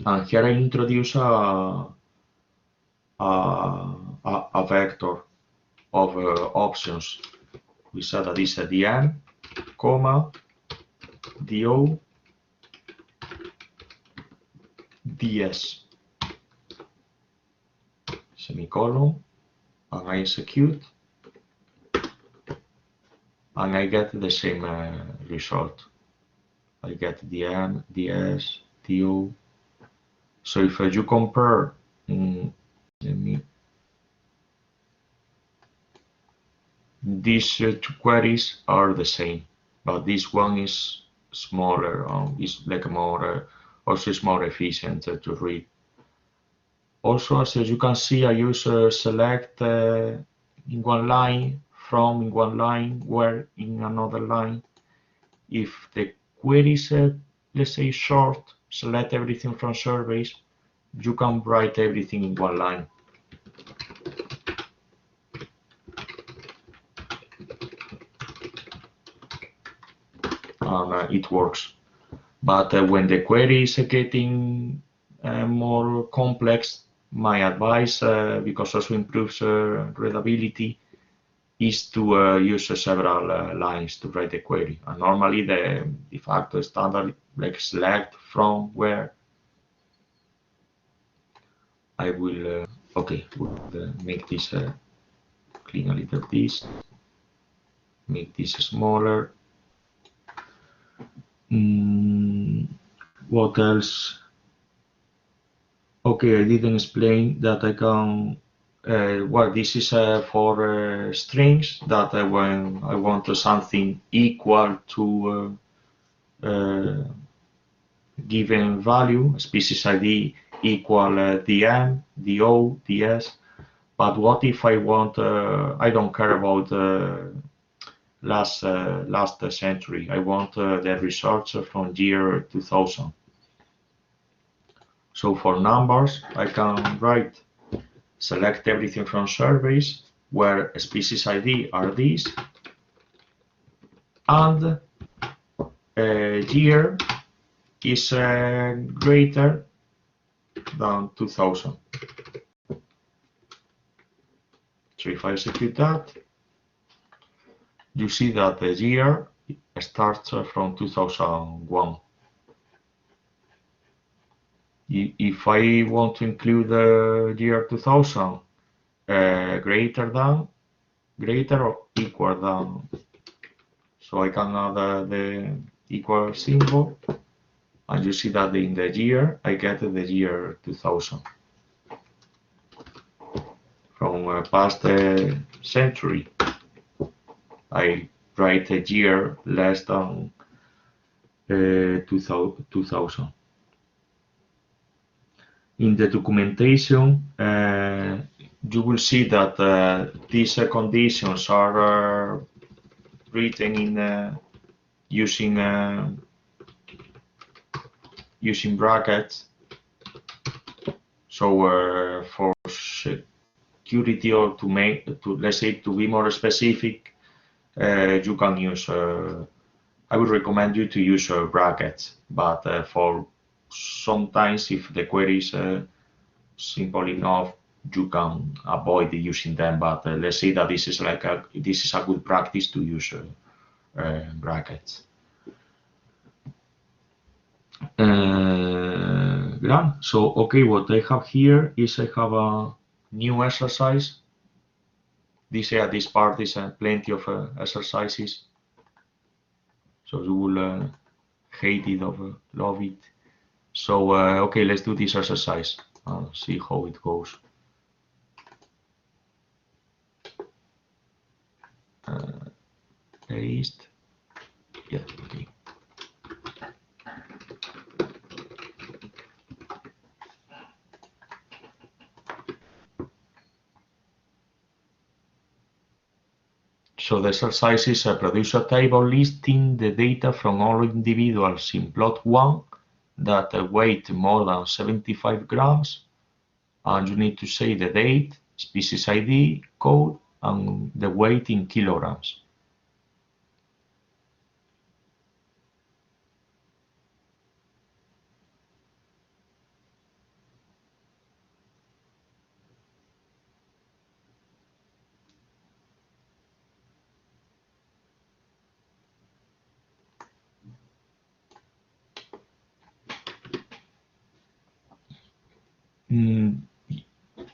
A: and here I introduce a vector of options. We said that is a dm, comma, do, ds, semicolon, and I execute, and I get the same result. I get dm, ds, do. So if you compare, these 2 queries are the same, but this one is smaller, is like more Also it's more efficient to read. Also, as you can see, I use select in one line, from in one line, where in another line. If the query is, let's say, short, select everything from surveys, you can write everything in one line. And it works. But when the query is getting more complex, my advice, because also improves readability, is to use several lines to write the query. And normally the de facto standard, like select, from, where. I will, okay, we'll make this clean a little this, make this smaller. What else? Okay, I didn't explain that I can, well, this is for strings, that when I want something equal to given value, species ID equal dm, do, ds. But what if I want, I don't care about last century. I want the results from year 2000. So for numbers, I can write, select everything from surveys, where species ID are these, and year is greater than 2000. So if I execute that, you see that the year starts from 2001. If I want to include the year 2000, greater or equal than, so I can add the equal symbol, and you see that in the year I get the year 2000 from past century. I write a year less than 2000. In the documentation, you will see that these conditions are written in using brackets. So for security, or let's say to be more specific, you can use. I would recommend you to use brackets, but for sometimes if the query is simple enough, you can avoid using them. But let's say that this is a good practice to use brackets. So okay, what I have here is I have a new exercise. This part is plenty of exercises. So you will hate it or love it. So okay, let's do this exercise and see how it goes. Paste. Yeah, okay. So the exercise is produce a table listing the data from all individuals in plot 1 that weigh more than 75 grams, and you need to say the date, species ID, code, and the weight in kilograms.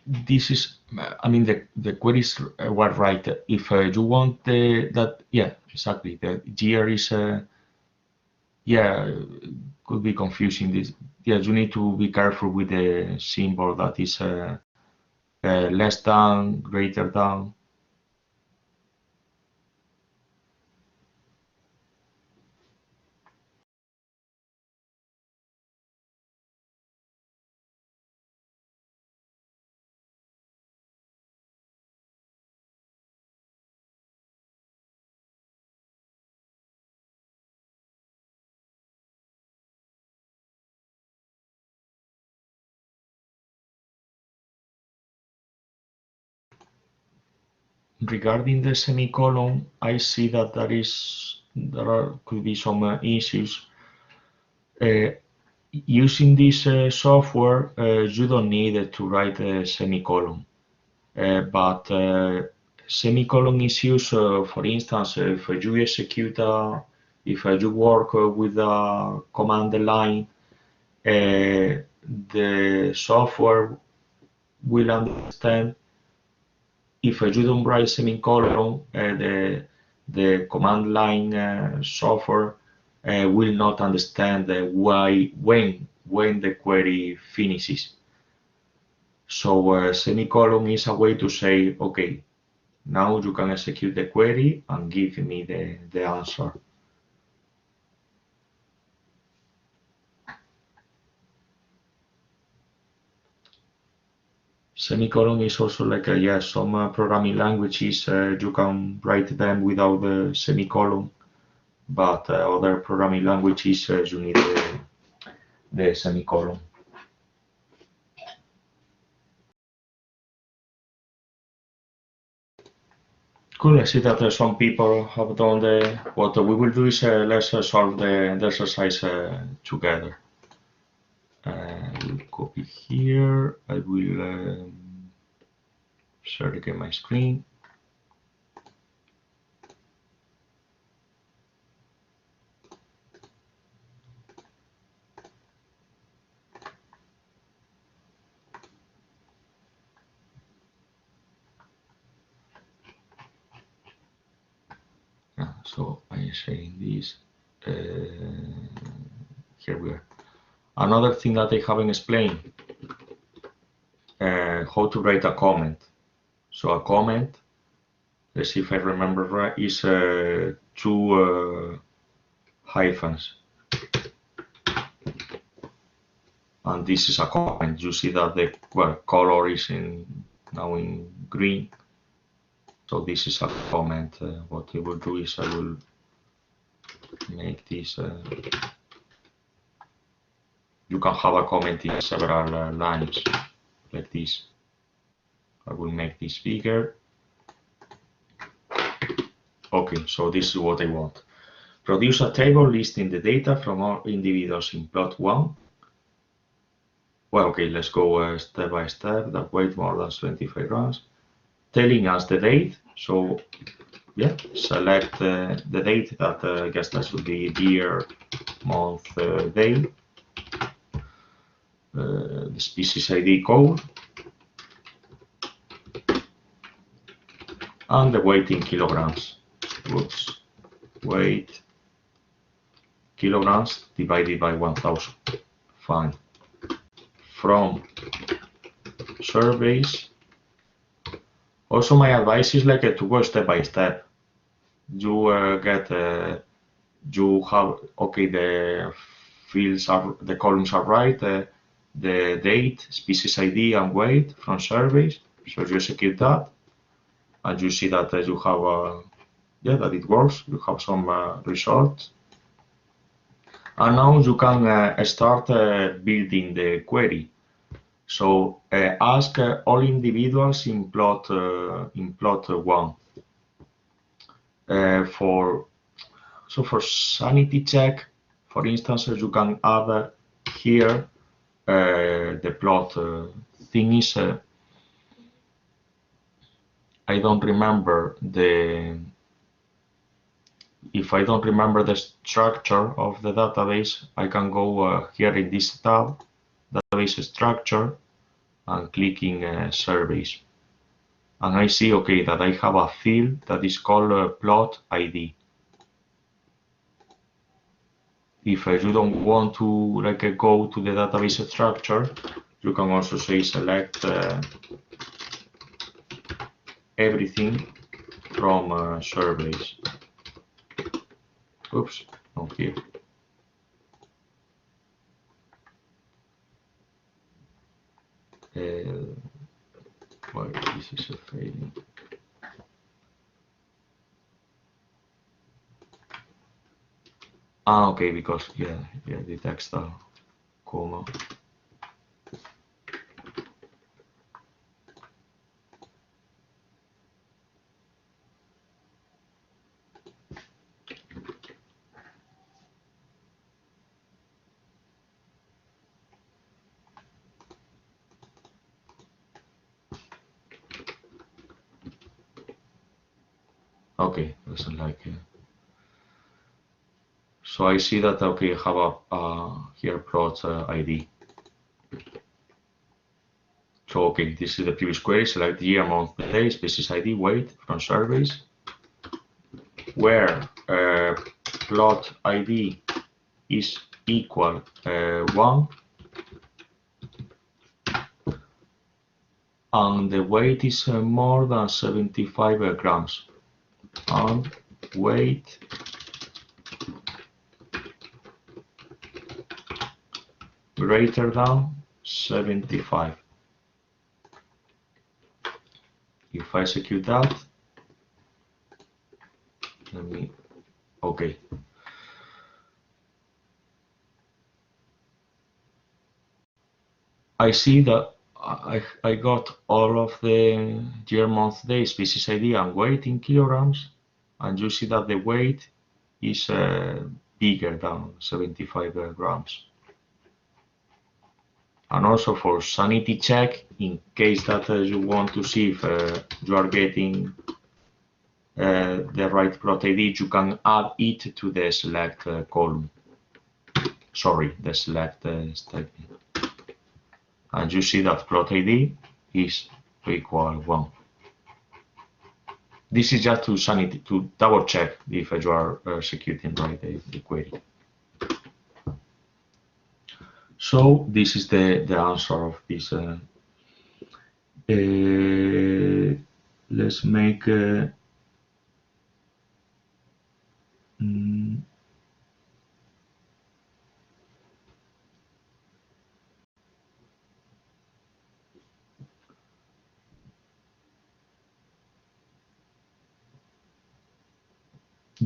A: This is, I mean, the queries were right. If you want that, yeah, exactly. The year is, yeah, could be confusing. This, yeah, you need to be careful with the symbol that is less than, greater than. regarding the semicolon, I see that could be some issues. Using this software, you don't need to write a semicolon, but semicolon is used, for instance, if you execute if you work with a command line, the software will understand if you don't write semicolon, the command line software will not understand when the query finishes. So semicolon is a way to say, okay, now you can execute the query and give me the answer. Semicolon is also like some programming languages you can write them without the semicolon, but other programming languages you need the semicolon. Cool, I see that some people have done what we will do is let's solve the exercise together. We'll copy here. I will share again my screen. So I'm sharing this. Here we are. Another thing that I haven't explained, how to write a comment. So a comment, let's see if I remember right, is two hyphens. And this is a comment. You see that the color is now in green. So this is a comment. What I will do is I will make this. You can have a comment in several lines, like this. I will make this bigger. Okay, so this is what I want. Produce a table listing the data from all individuals in plot 1. Well, okay, let's go step by step. That wait more than 25 runs. Telling us the date. So, yeah, select the date that I guess that should be year, month, day. The species ID code. And the weight in kilograms. Oops. Weight kilograms divided by 1000. Fine. From surveys. Also, my advice is like to go step by step. You you have, okay, the fields the columns are right, the date, species ID, and weight from surveys. So you execute that, and you see that you have, that it works. You have some results. And now you can start building the query. So ask all individuals in plot 1. For sanity check, for instance, you can add here the plot. Thing is, I don't remember if I don't remember the structure of the database, I can go here in this tab, database structure, and clicking surveys. And I see, okay, that I have a field that is called plot ID. If you don't want to go to the database structure, you can also say select everything from surveys. Oops, not here. Well, this is a failing. Okay, because the text comma. Okay, doesn't like it. So I see that, okay, I have a here plot ID. So okay, this is the previous query. Select year, month, day, species ID, weight from surveys, where plot ID is equal 1 and the weight is more than 75 grams, and weight greater than 75. If I execute that, let me, okay. I see that I got all of the year, month, day, species ID and weight in kilograms, and you see that the weight is bigger than 75 grams. And also for sanity check, in case that you want to see if you are getting the right plot ID, you can add it to the select column. Sorry, the select statement. And you see that plot ID is equal 1. This is just to sanity, to double check if you are executing right the query. So this is the answer of this. Let's make do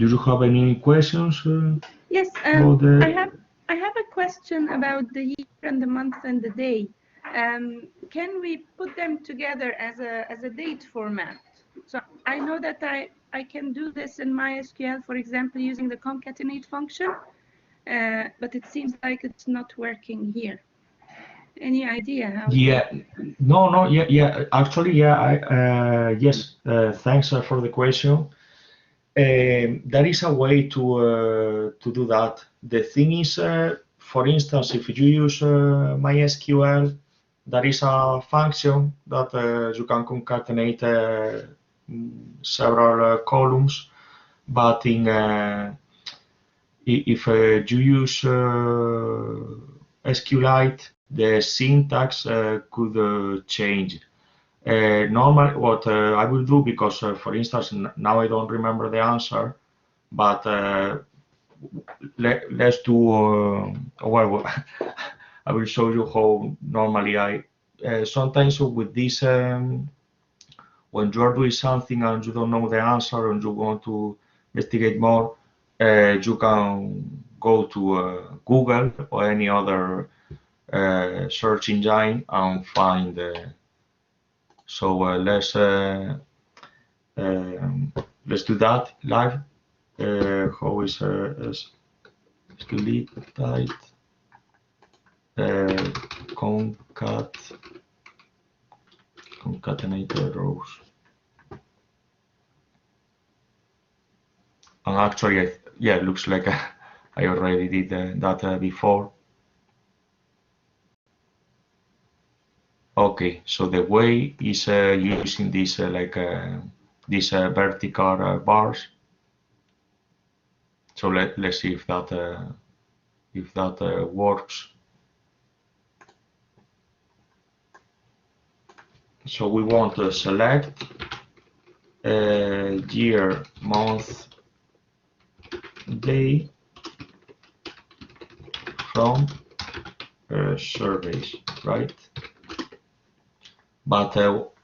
A: you have any questions?
C: Yes,
A: about the...
C: I have a question about the year and the month and the day. Can we put them together as a date format? So I know that I can do this in MySQL, for example, using the concatenate function, but it seems like it's not working here. Any idea how?
A: Yeah, no, yeah. Actually, yeah. Yes. Thanks for the question. There is a way to do that. The thing is, for instance, if you use MySQL, there is a function that you can concatenate several columns, but if you use SQLite, the syntax could change. Normally, what I will do, because for instance, now I don't remember the answer, but let's do, well, I will show you how normally I, sometimes with this, when you are doing something and you don't know the answer and you want to investigate more, you can go to Google or any other search engine and find. So let's do that live. How is SQLite concatenate rows. And actually, yeah, it looks like I already did that before. Okay, so the way is using this these vertical bars. So let's see if that works. So we want to select year, month, day from surveys, right? But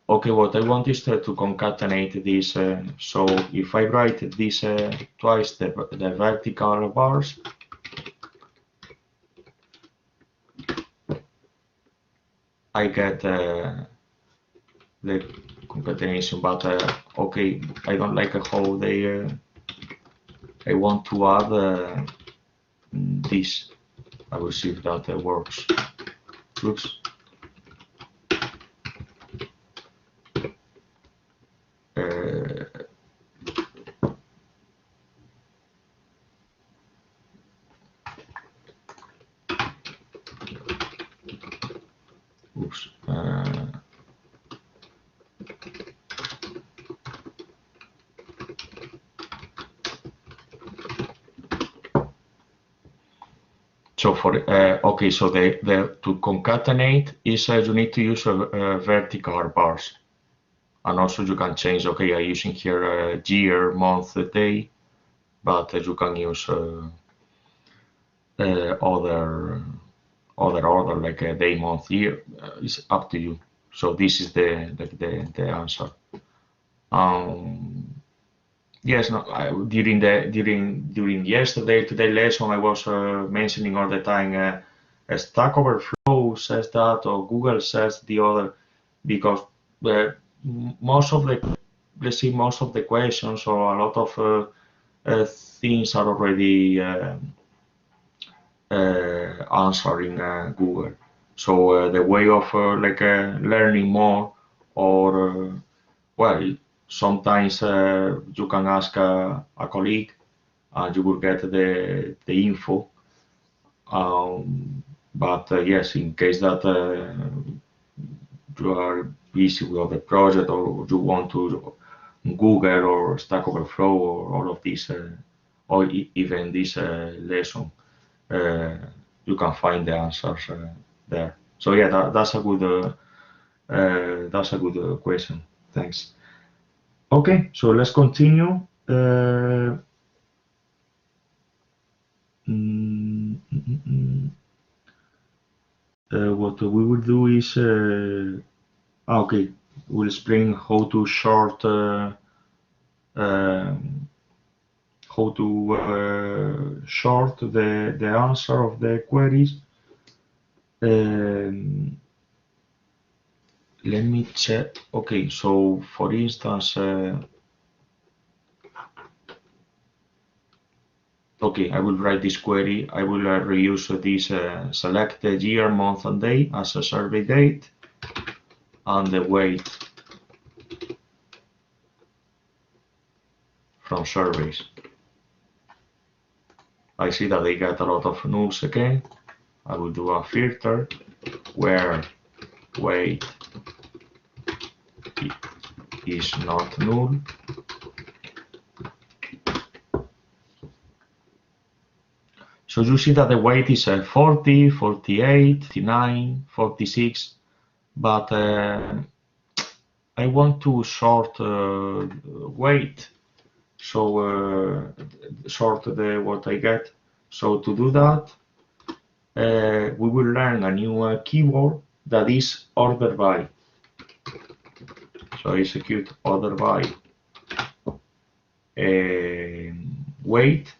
A: okay, what I want is to concatenate this. So if I write this twice, the vertical bars, I get the concatenation. But okay, I don't like how they. I want to add this. I will see if that works. Oops. oops. So for okay, so the to concatenate is you need to use vertical bars, and also you can change. Okay, I'm using here year, month, day, but you can use other order like a day, month, year. It's up to you. So this is the answer. Yes, no, during yesterday today lesson I was mentioning all the time Stack Overflow says that or Google says the other, because most of the, let's see, most of the questions or a lot of things are already answered in Google. So the way of like learning more, or well, sometimes you can ask a colleague and you will get the info. But yes, in case that you are busy with the project or you want to Google or Stack Overflow or all of this, or even this lesson, you can find the answers there. So yeah, that's a good question. Thanks. Okay, so let's continue. What we will do is, okay, we'll explain how to short, short the answer of the queries. Let me check. Okay, so for instance, okay, I will write this query. I will reuse this select the year, month, and day as a survey date, and the weight from surveys. I see that they get a lot of nulls again. I will do a filter where weight is not null. So you see that the weight is 40, 48, 59, 46, but I want to sort weight, so sort what I get. So to do that, we will learn a new keyword that is order by. So execute order by weight.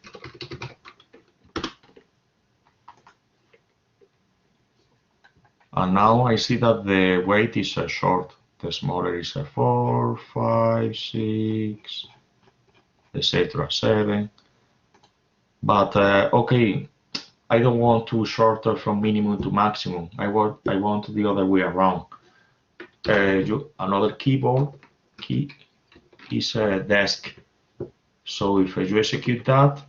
A: And now I see that the weight is short. The smaller is 4, 5, 6, etc. 7. But okay, I don't want to short from minimum to maximum. I want the other way around. Another keyboard key is desk. So if you execute that,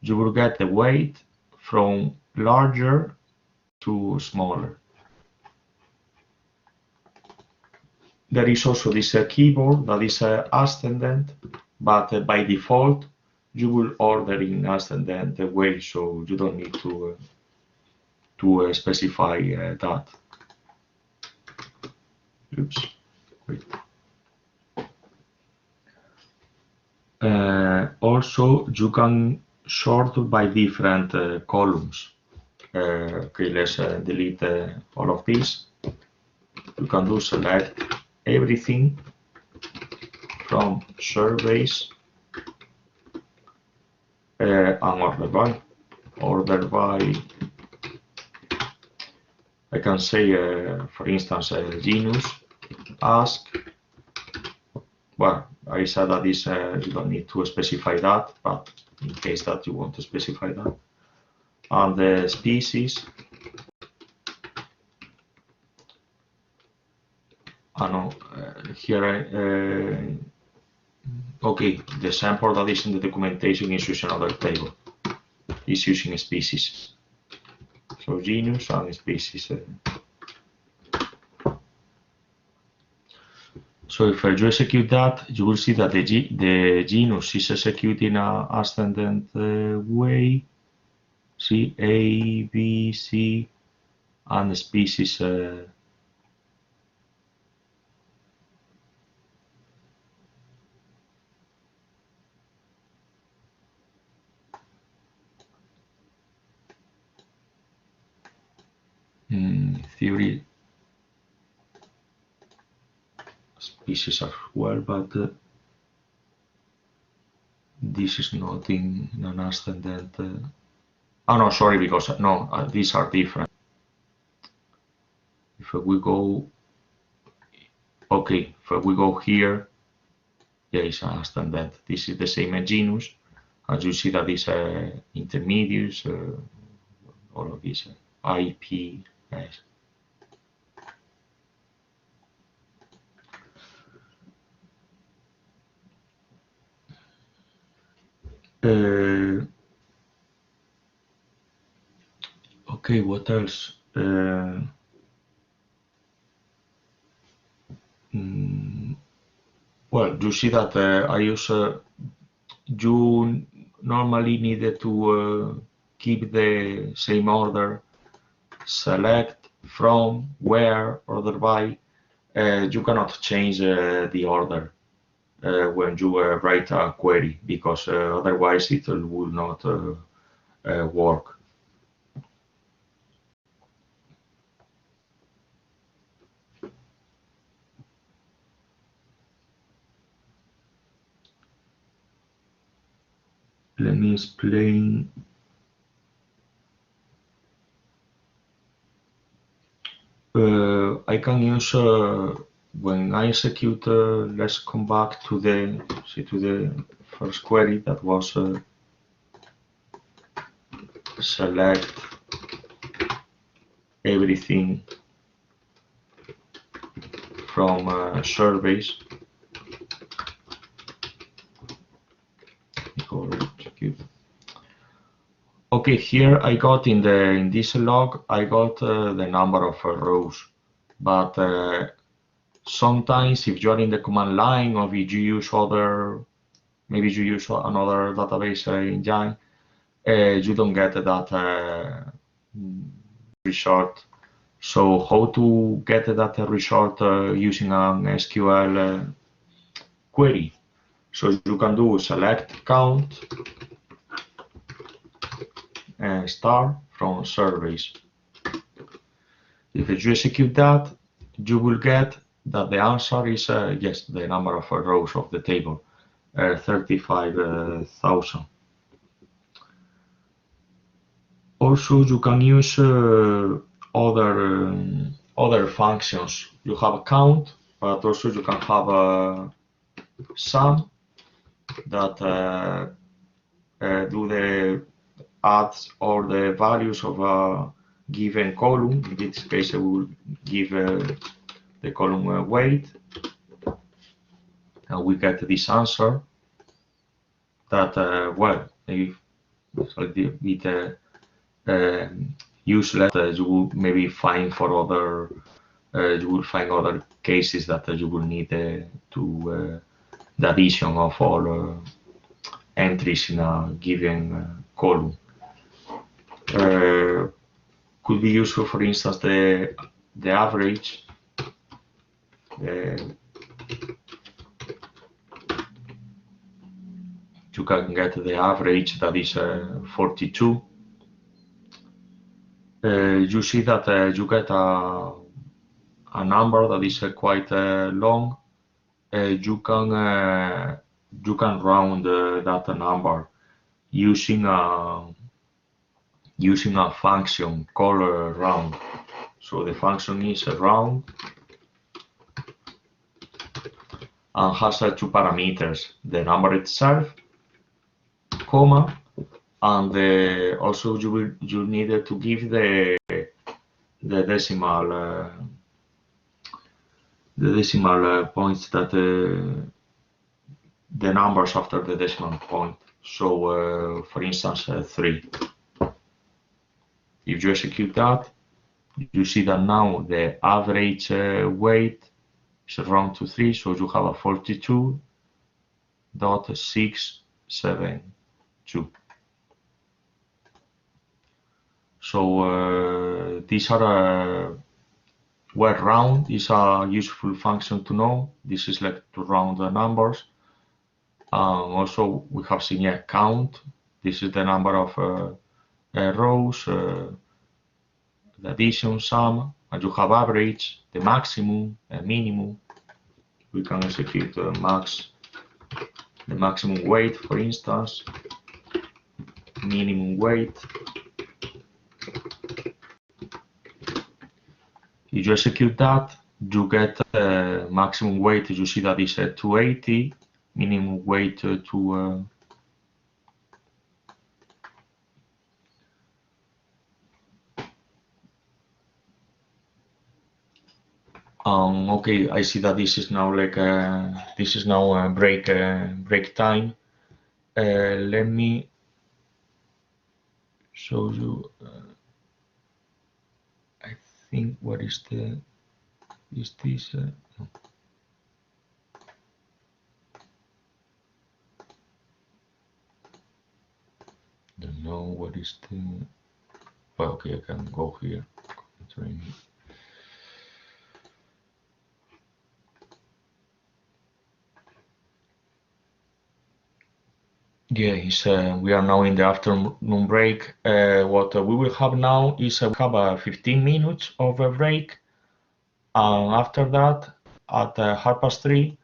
A: you will get the weight from larger to smaller. There is also this keyboard that is ascendant, but by default you will order in ascendant way, so you don't need to specify that. Oops. Wait. Also, you can sort by different columns. Okay, let's delete all of this. You can do select everything from surveys and order by. Order by, I can say, for instance, genus, ask. Well, I said that this you don't need to specify that, but in case that you want to specify that. And the species. Here okay, the sample that is in the documentation is using another table. It's using a species. So genus and species. So if you execute that, you will see that the genus is executing in an ascendant way. See, A, B, C, and the species. In theory, species as well, but this is not in an ascendant. Oh no, sorry, because no, these are different. If we go, okay, if we go here, yeah, it's an ascendant. This is the same genus. As you see that these intermediates, all of these IP. Yes. Okay, what else? Well, you see that I use, you normally needed to keep the same order, select, from, where, order by. You cannot change the order when you write a query, because otherwise it will not work. Let me explain. I can use when I execute. Let's come back to the first query that was select everything from surveys. Okay, here I got in this log, I got the number of rows, but sometimes if you are in the command line, or if you use maybe you use another database engine, you don't get that result. So how to get that result using an SQL query? So you can do select count and star from surveys. If you execute that, you will get that the answer is yes, the number of rows of the table, 35,000. Also, you can use other functions. You have a count, but also you can have a sum that do the adds all the values of a given column. In this case, I will give the column weight, and we get this answer that, well, maybe it's a little bit useless. You will maybe find for other, you will find other cases that you will need to the addition of all entries in a given column. Could be useful, for instance, the average. You can get the average, that is 42. You see that you get a number that is quite long. You can round that number using a function called round. So the function is round and has two parameters: the number itself, comma, and also you need to give the decimal points, that the numbers after the decimal point. So for instance 3. If you execute that, you see that now the average weight is round to 3, so you have a 42.672. So these are where round is a useful function to know. This is like to round the numbers. Also, we have seen count. This is the number of rows, the addition, sum, and you have average, the maximum, minimum. We can execute the maximum weight, for instance, minimum weight. If you execute that, you get maximum weight. You see that is 280, minimum weight to okay, I see that this is now like this is now break time. Let me show you. I think what is the is this? No. Don't know what is the. Well, okay, I can go here. Yeah, we are now in the afternoon break. What we will have now is we have 15 minutes of a break, and after that, at 3:30,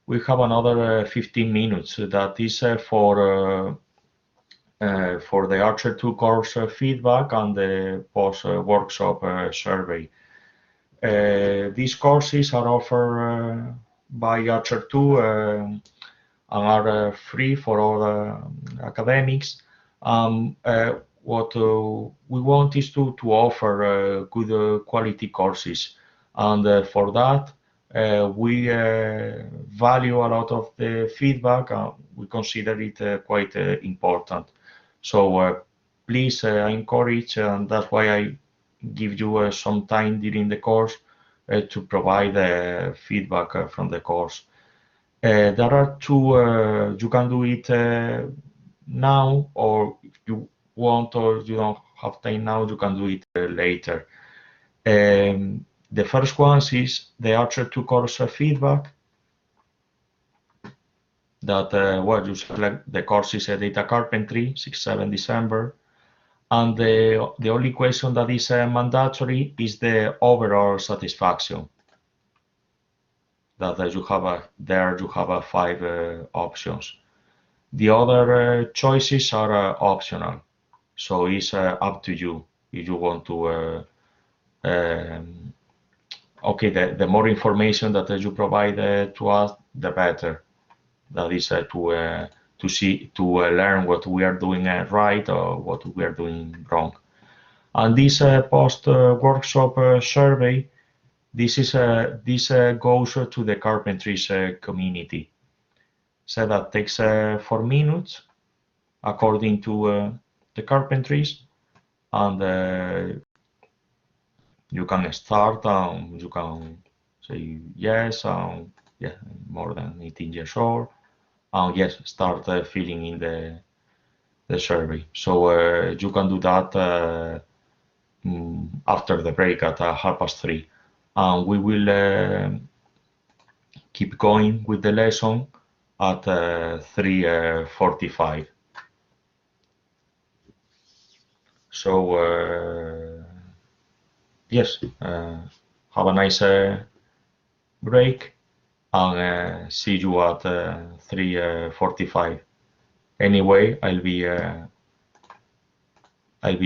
A: we have another 15 minutes. That is for the ARCHER2 course feedback and the post-workshop survey. These courses are offered by ARCHER2 and are free for all academics. What we want is to offer good quality courses, and for that we value a lot of the feedback. We consider it quite important. So please, I encourage, and that's why I give you some time during the course to provide feedback from the course. There are two, you can do it now, or if you want or you don't have time now, you can do it later. The first one is the ARCHER2 course feedback. That well, you select the course is data carpentry, 6-7 December, and the only question that is mandatory is the overall satisfaction. That you have there you have 5 options. The other choices are optional, so it's up to you if you want to. Okay, the more information that you provide to us, the better. That is to learn what we are doing right or what we are doing wrong. And this post workshop survey, this goes to the Carpentry's community. So that takes 4 minutes according to the Carpentries, and you can start and you can say yes, yeah, more than 18 years old, and yes, start filling in the survey. So you can do that after the break at 3:30, and we will keep going with the lesson at 3:45. So yes, have a nice break, and see you at 3:45. Anyway, I'll be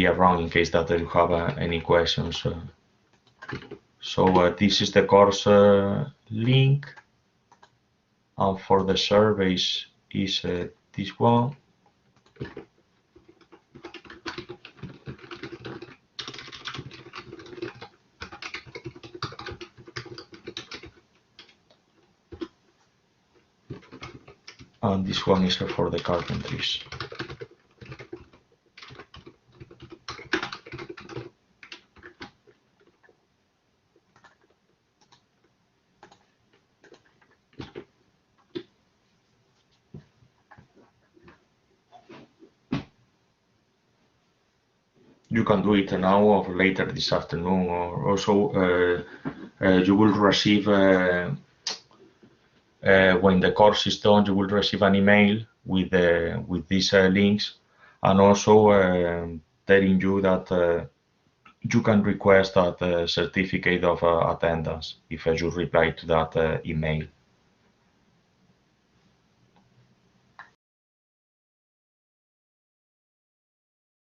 A: around in case that you have any questions. So this is the course link, and for the surveys is this one. And this one is for the Carpentries. you can do it now or later this afternoon, or also you will receive when the course is done, you will receive an email with these links, and also telling you that you can request that certificate of attendance if you reply to that email.